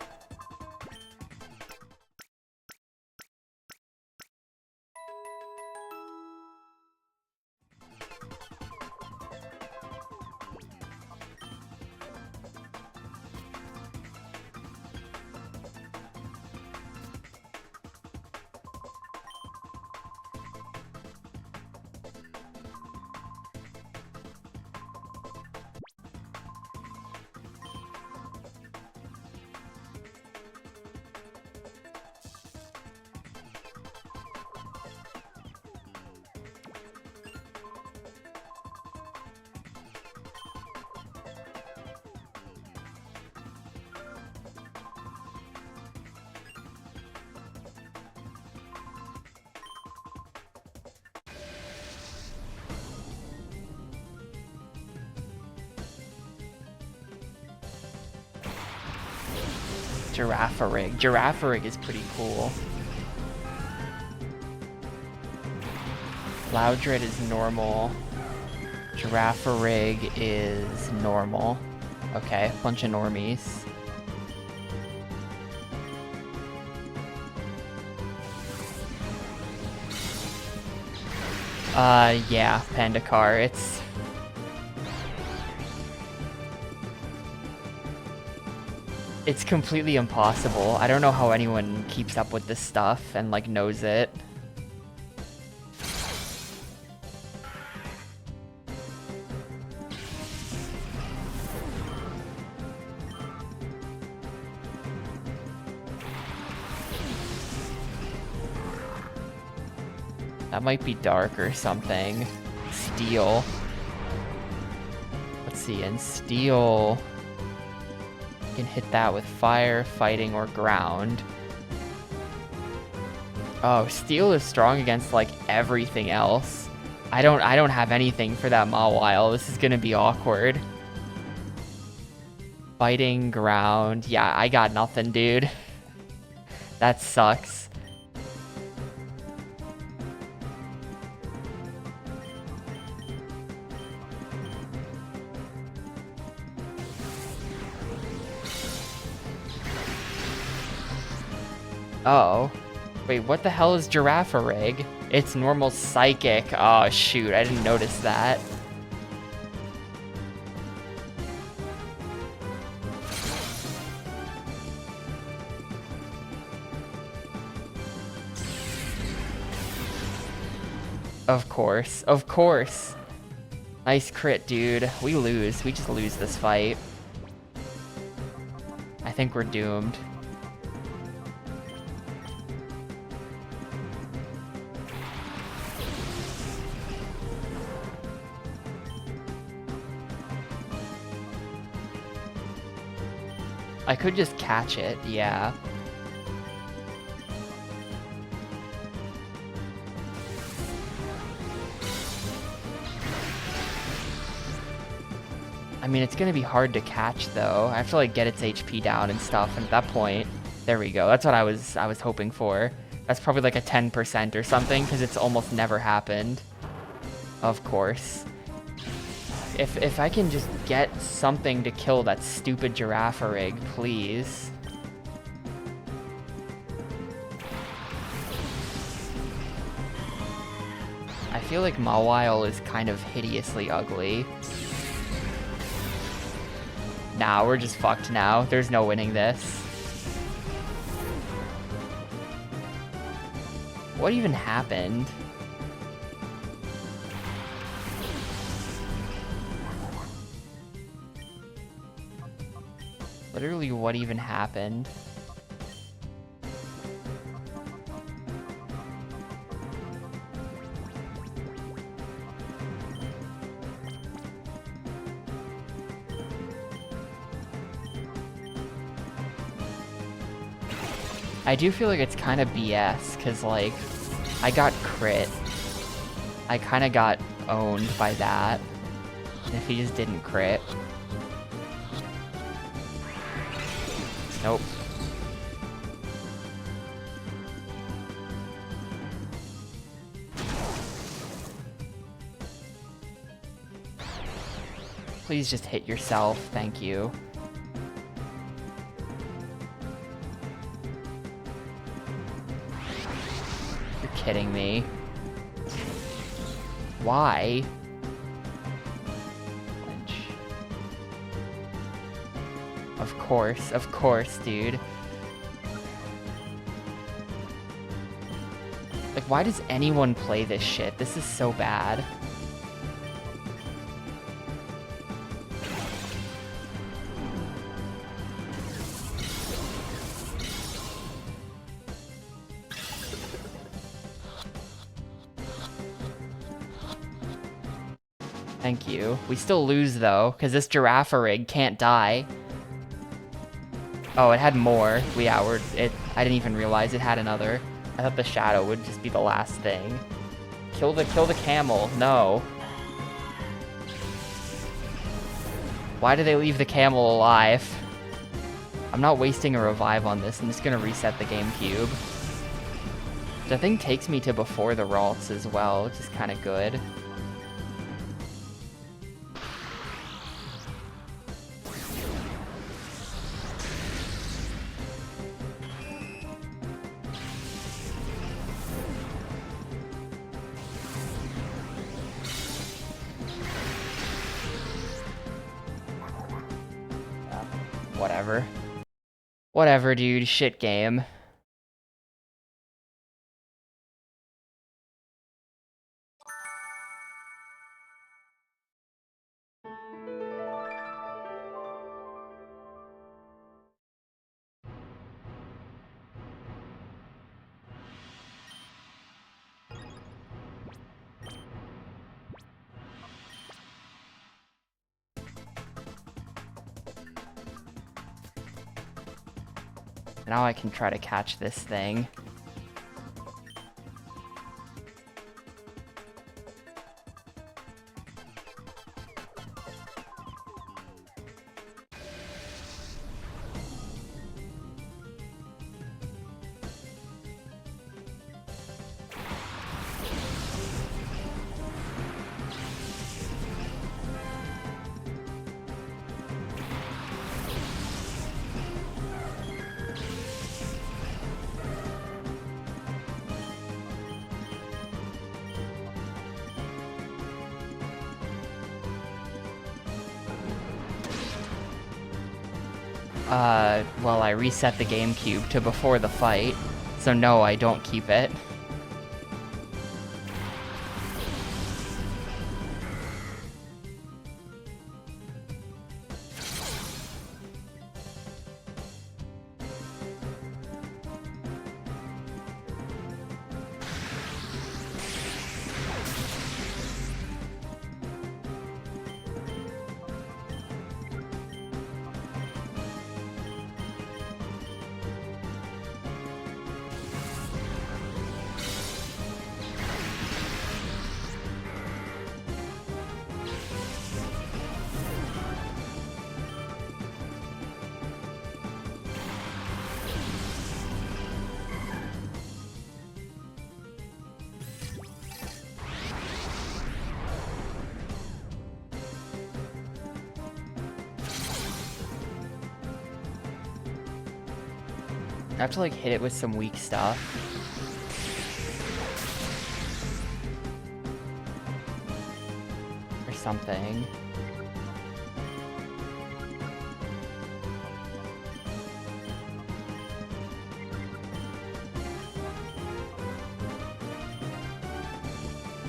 Girafarig. Girafarig is pretty cool. Loudred is normal. Girafarig is normal. Okay, bunch of normies. Yeah, Panda Car. It's completely impossible. I don't know how anyone keeps up with this stuff and, like, knows it. That might be dark or something. Steel. Let's see, and steel... You can hit that with fire, fighting, or ground. Oh, steel is strong against, like, everything else. I don't have anything for that Mawile. This is gonna be awkward. Fighting, ground. Yeah, I got nothing, dude. That sucks. Oh. Wait, what the hell is Girafarig? It's normal Psychic. Oh, shoot. I didn't notice that. Of course. Of course. Nice crit, dude. We lose. We just lose this fight. I think we're doomed. I could just catch it, yeah. I mean, it's gonna be hard to catch though. I have to like get its HP down and stuff, and at that point, there we go. That's what I was hoping for. That's probably like a 10% or something, because it's almost never happened. Of course. If I can just get something to kill that stupid Girafarig, please. I feel like Mawile is kind of hideously ugly. Nah, we're just fucked now. There's no winning this. What even happened? Literally, what even happened? I do feel like it's kind of BS, because, like, I got crit. I kind of got owned by that. And if he just didn't crit. Nope. Please just hit yourself, thank you. You're kidding me. Why? Of course, dude. Like, why does anyone play this shit? This is so bad. Thank you. We still lose, though, because this Girafarig can't die. Oh, it had more. I didn't even realize it had another. I thought the shadow would just be the last thing. Kill the camel. No. Why do they leave the camel alive? I'm not wasting a revive on this. I'm just gonna reset the Gamecube. The thing takes me to before the Ralts as well, which is kind of good. whatever. Whatever, dude. Shit game. Now I can try to catch this thing. Well, I reset the Gamecube to before the fight, so no, I don't keep it. I have to like hit it with some weak stuff. Or something.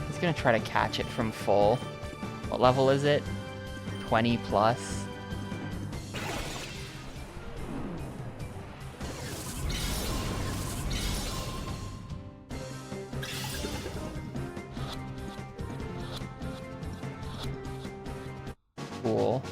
He's gonna try to catch it from full. What level is it? 20 plus? Cool.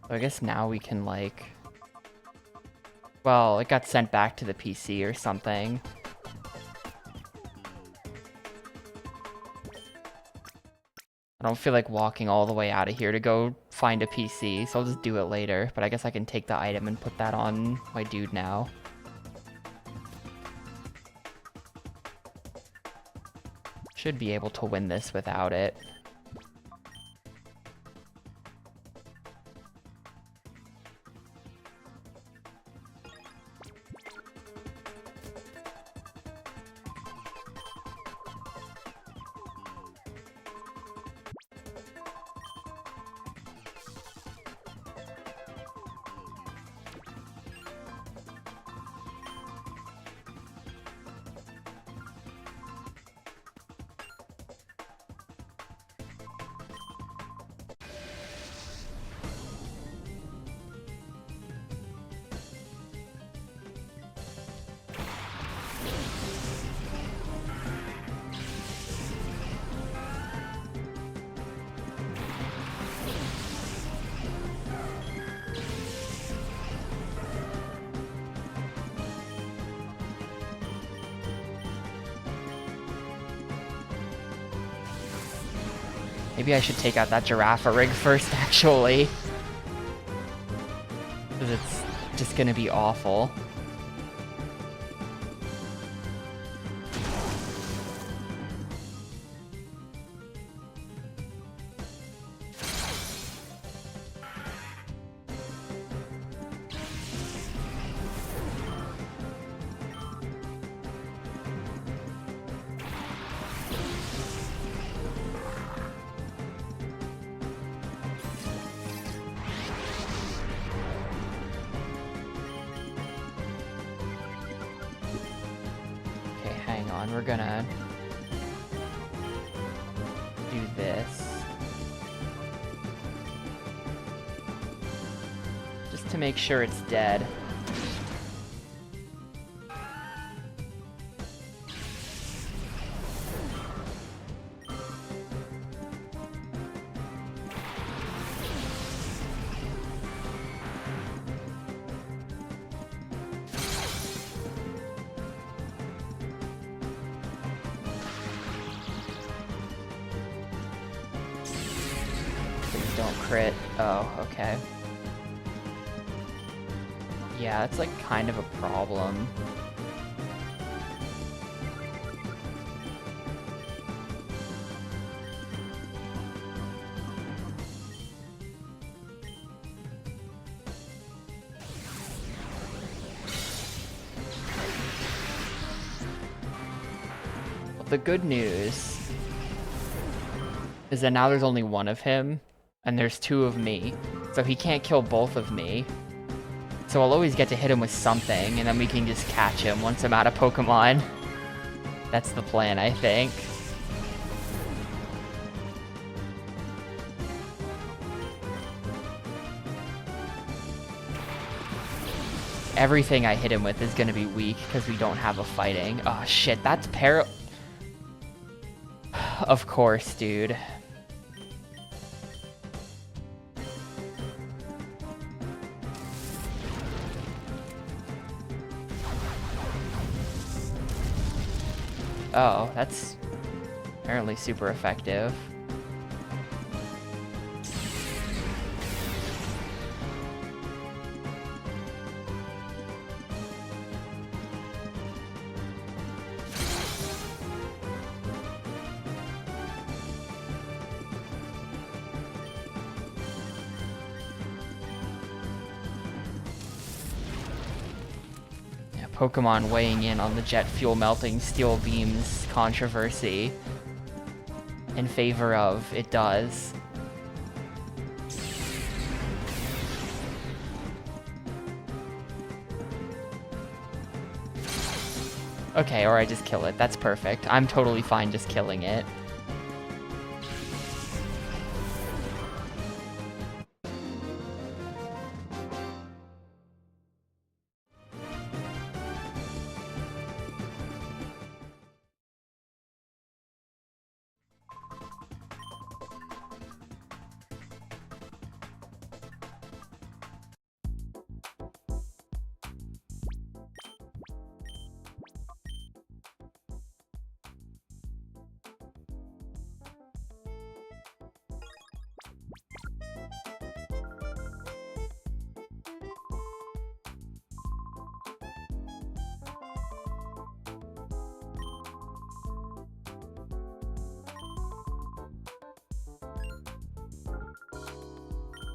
So I guess now we can like... Well, it got sent back to the PC or something. I don't feel like walking all the way out of here to go find a PC, so I'll just do it later. But I guess I can take the item and put that on my dude now. Should be able to win this without it. Maybe I should take out that giraffe rig first, actually. Because it's just gonna be awful. We're gonna do this just to make sure it's dead. Don't crit. Oh, okay. Yeah, it's like kind of a problem. Well, the good news is that now there's only one of him. And there's two of me, so he can't kill both of me. So I'll always get to hit him with something, and then we can just catch him once I'm out of Pokemon. That's the plan, I think. Everything I hit him with is gonna be weak, because we don't have a fighting. Oh shit, that's Of course, dude. Oh, that's apparently super effective. Pokemon weighing in on the jet fuel melting steel beams controversy in favor of it does. Okay, or I just kill it. That's perfect. I'm totally fine just killing it.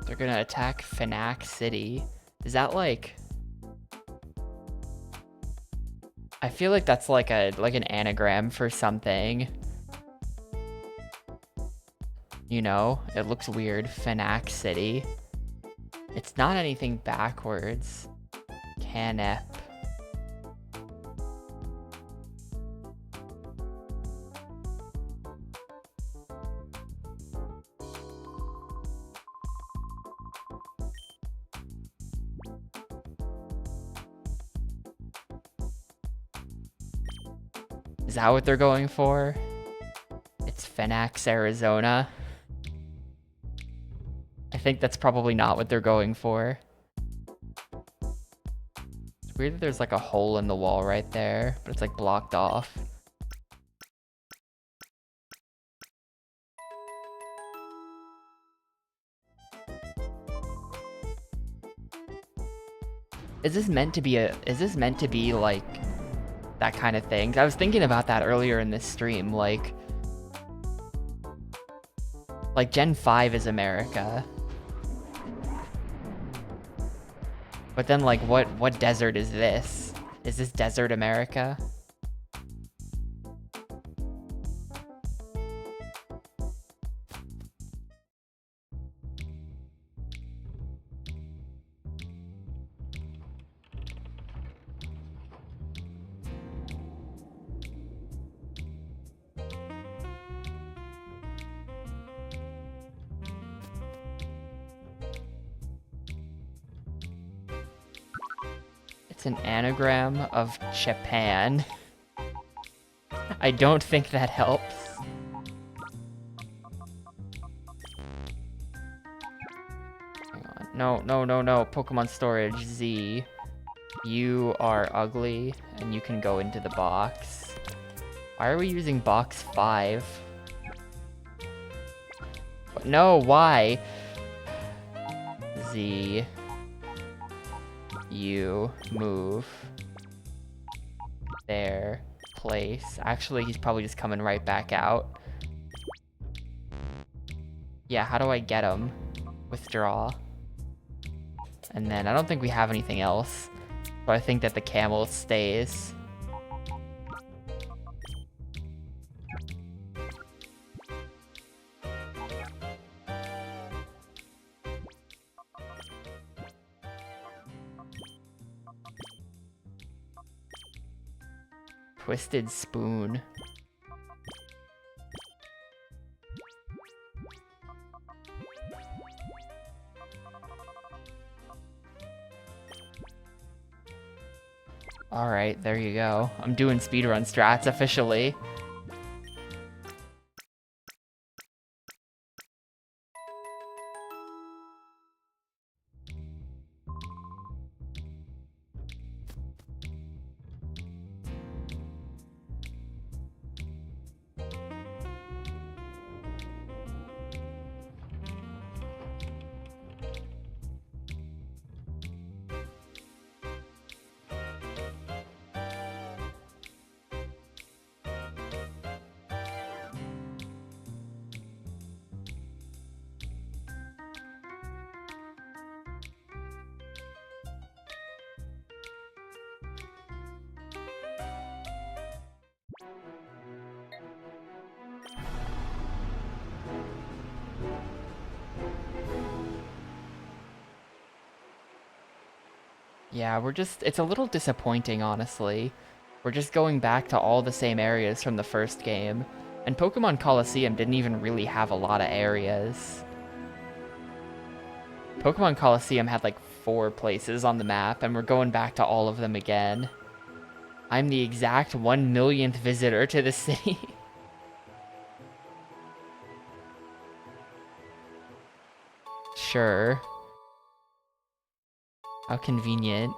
They're gonna attack Fnac City. Is that like... I feel like that's like an anagram for something. You know, it looks weird. Fnac City. It's not anything backwards. Canep. Is that what they're going for? It's Phoenix, Arizona. I think that's probably not what they're going for. It's weird that there's like a hole in the wall right there, but it's like blocked off. Is this meant to be like that kind of thing? I was thinking about that earlier in this stream, like Gen 5 is America. But then like what desert is this? Is this desert America? It's an anagram of Japan. I don't think that helps. Hang on. No. Pokemon storage Z. You are ugly, and you can go into the box. Why are we using box 5? No, why? Z. You move. There. Place. Actually, he's probably just coming right back out. Yeah, how do I get him? Withdraw. And then I don't think we have anything else. So I think that the camel stays. Twisted spoon. Alright, there you go. I'm doing speedrun strats officially. Yeah, it's a little disappointing, honestly. We're just going back to all the same areas from the first game. And Pokemon Coliseum didn't even really have a lot of areas. Pokemon Coliseum had like 4 places on the map, and we're going back to all of them again. I'm the exact 1 millionth visitor to the city. Sure. How convenient.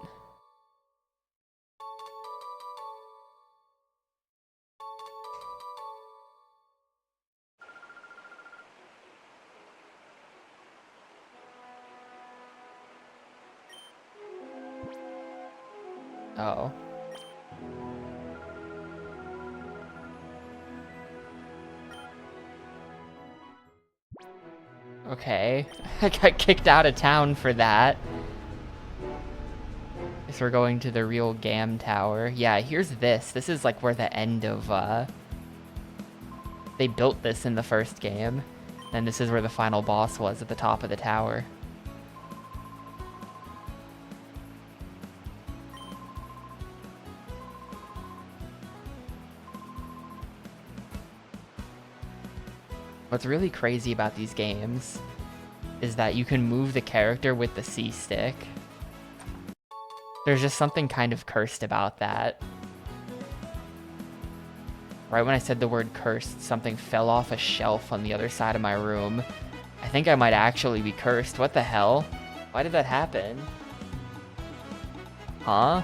Oh. Okay. I got kicked out of town for that. Guess we're going to the real Gam Tower. Yeah, here's this. This is like where the end of, they built this in the first game. And this is where the final boss was, at the top of the tower. What's really crazy about these games is that you can move the character with the C-stick. There's just something kind of cursed about that. Right when I said the word cursed, something fell off a shelf on the other side of my room. I think I might actually be cursed. What the hell? Why did that happen? Huh?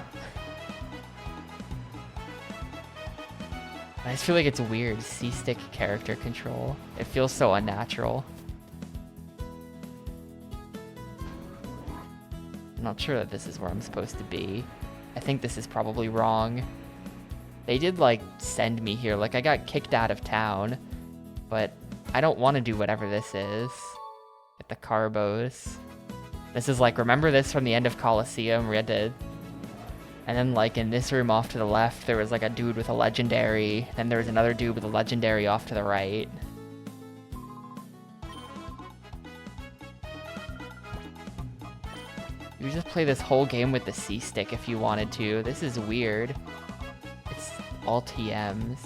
I just feel like it's weird. C-stick character control. It feels so unnatural. I'm not sure that this is where I'm supposed to be. I think this is probably wrong. They did, like, send me here. Like, I got kicked out of town. But I don't want to do whatever this is. Get the Carbos. This is like, remember this from the end of Coliseum? We had to... And then, like, in this room off to the left, there was, like, a dude with a legendary. Then there was another dude with a legendary off to the right. You just play this whole game with the C-stick if you wanted to. This is weird. It's all TMs.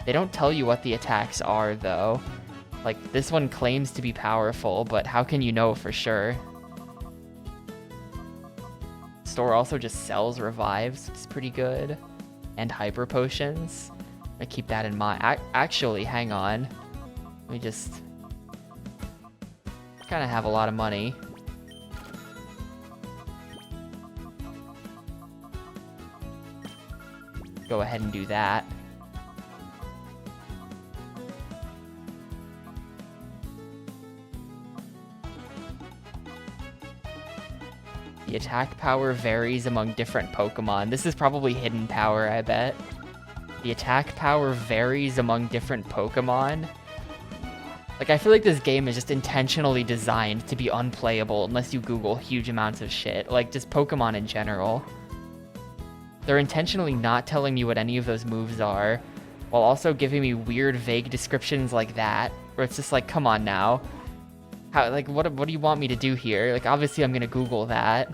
They don't tell you what the attacks are, though. Like, this one claims to be powerful, but how can you know for sure? Store also just sells revives, which is pretty good. And hyper potions. I keep that in mind. Actually, hang on. Let me just... kind of have a lot of money. Go ahead and do that. The attack power varies among different Pokemon. This is probably hidden power, I bet. The attack power varies among different Pokemon. Like, I feel like this game is just intentionally designed to be unplayable unless you Google huge amounts of shit. Like, just Pokemon in general. They're intentionally not telling me what any of those moves are, while also giving me weird, vague descriptions like that, where it's just like, come on now. How, like, what do you want me to do here? Like, obviously I'm gonna Google that.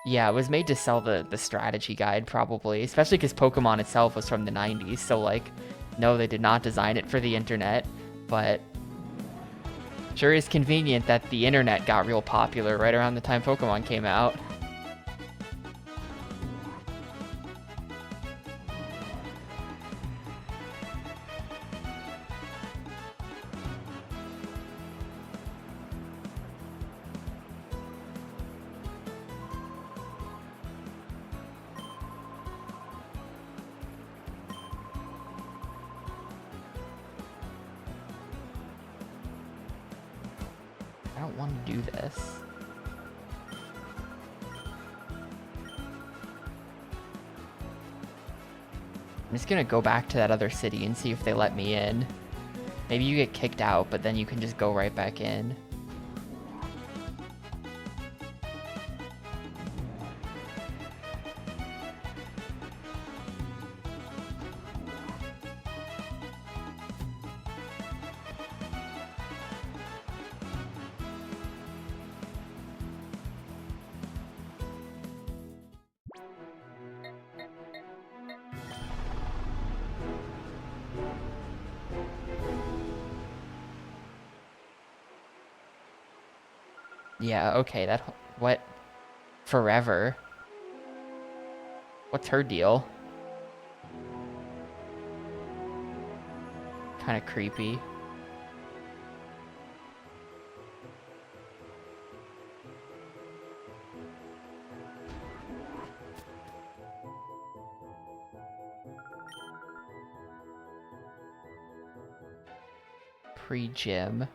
Yeah, it was made to sell the strategy guide, probably. Especially because Pokemon itself was from the 90s, so, like, no, they did not design it for the internet, but... sure is convenient that the internet got real popular right around the time Pokemon came out. I don't want to do this. I'm just gonna go back to that other city and see if they let me in. Maybe you get kicked out, but then you can just go right back in. Yeah, okay, that... what? Forever? What's her deal? Kinda creepy. Pre-gym.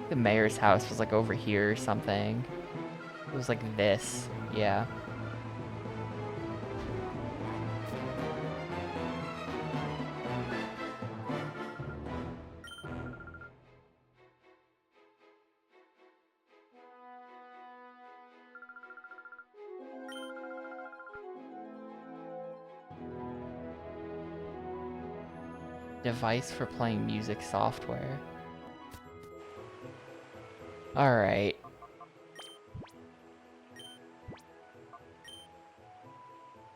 The mayor's house was like over here or something. It was like this, yeah. Device for playing music software. Alright.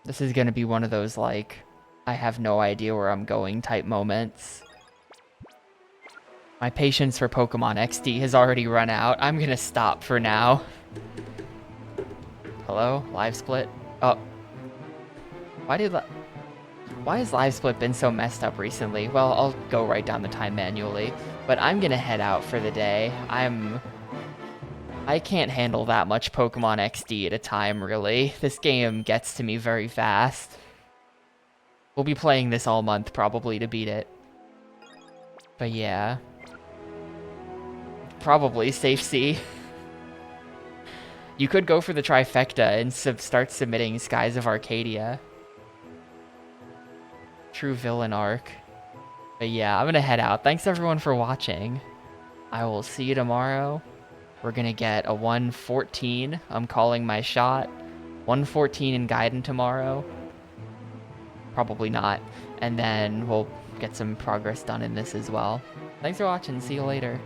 This is gonna be one of those, like, I have no idea where I'm going type moments. My patience for Pokemon XD has already run out. I'm gonna stop for now. Hello? Live split? Oh. Why has live split been so messed up recently? Well, I'll go right down the time manually. But I'm gonna head out for the day. I can't handle that much Pokemon XD at a time, really. This game gets to me very fast. We'll be playing this all month, probably, to beat it. But yeah. Probably safe C. You could go for the trifecta and start submitting Skies of Arcadia. True villain arc. But yeah, I'm gonna head out. Thanks everyone for watching. I will see you tomorrow. We're gonna get a 114. I'm calling my shot. 114 in Gaiden tomorrow. Probably not. And then we'll get some progress done in this as well. Thanks for watching. See you later.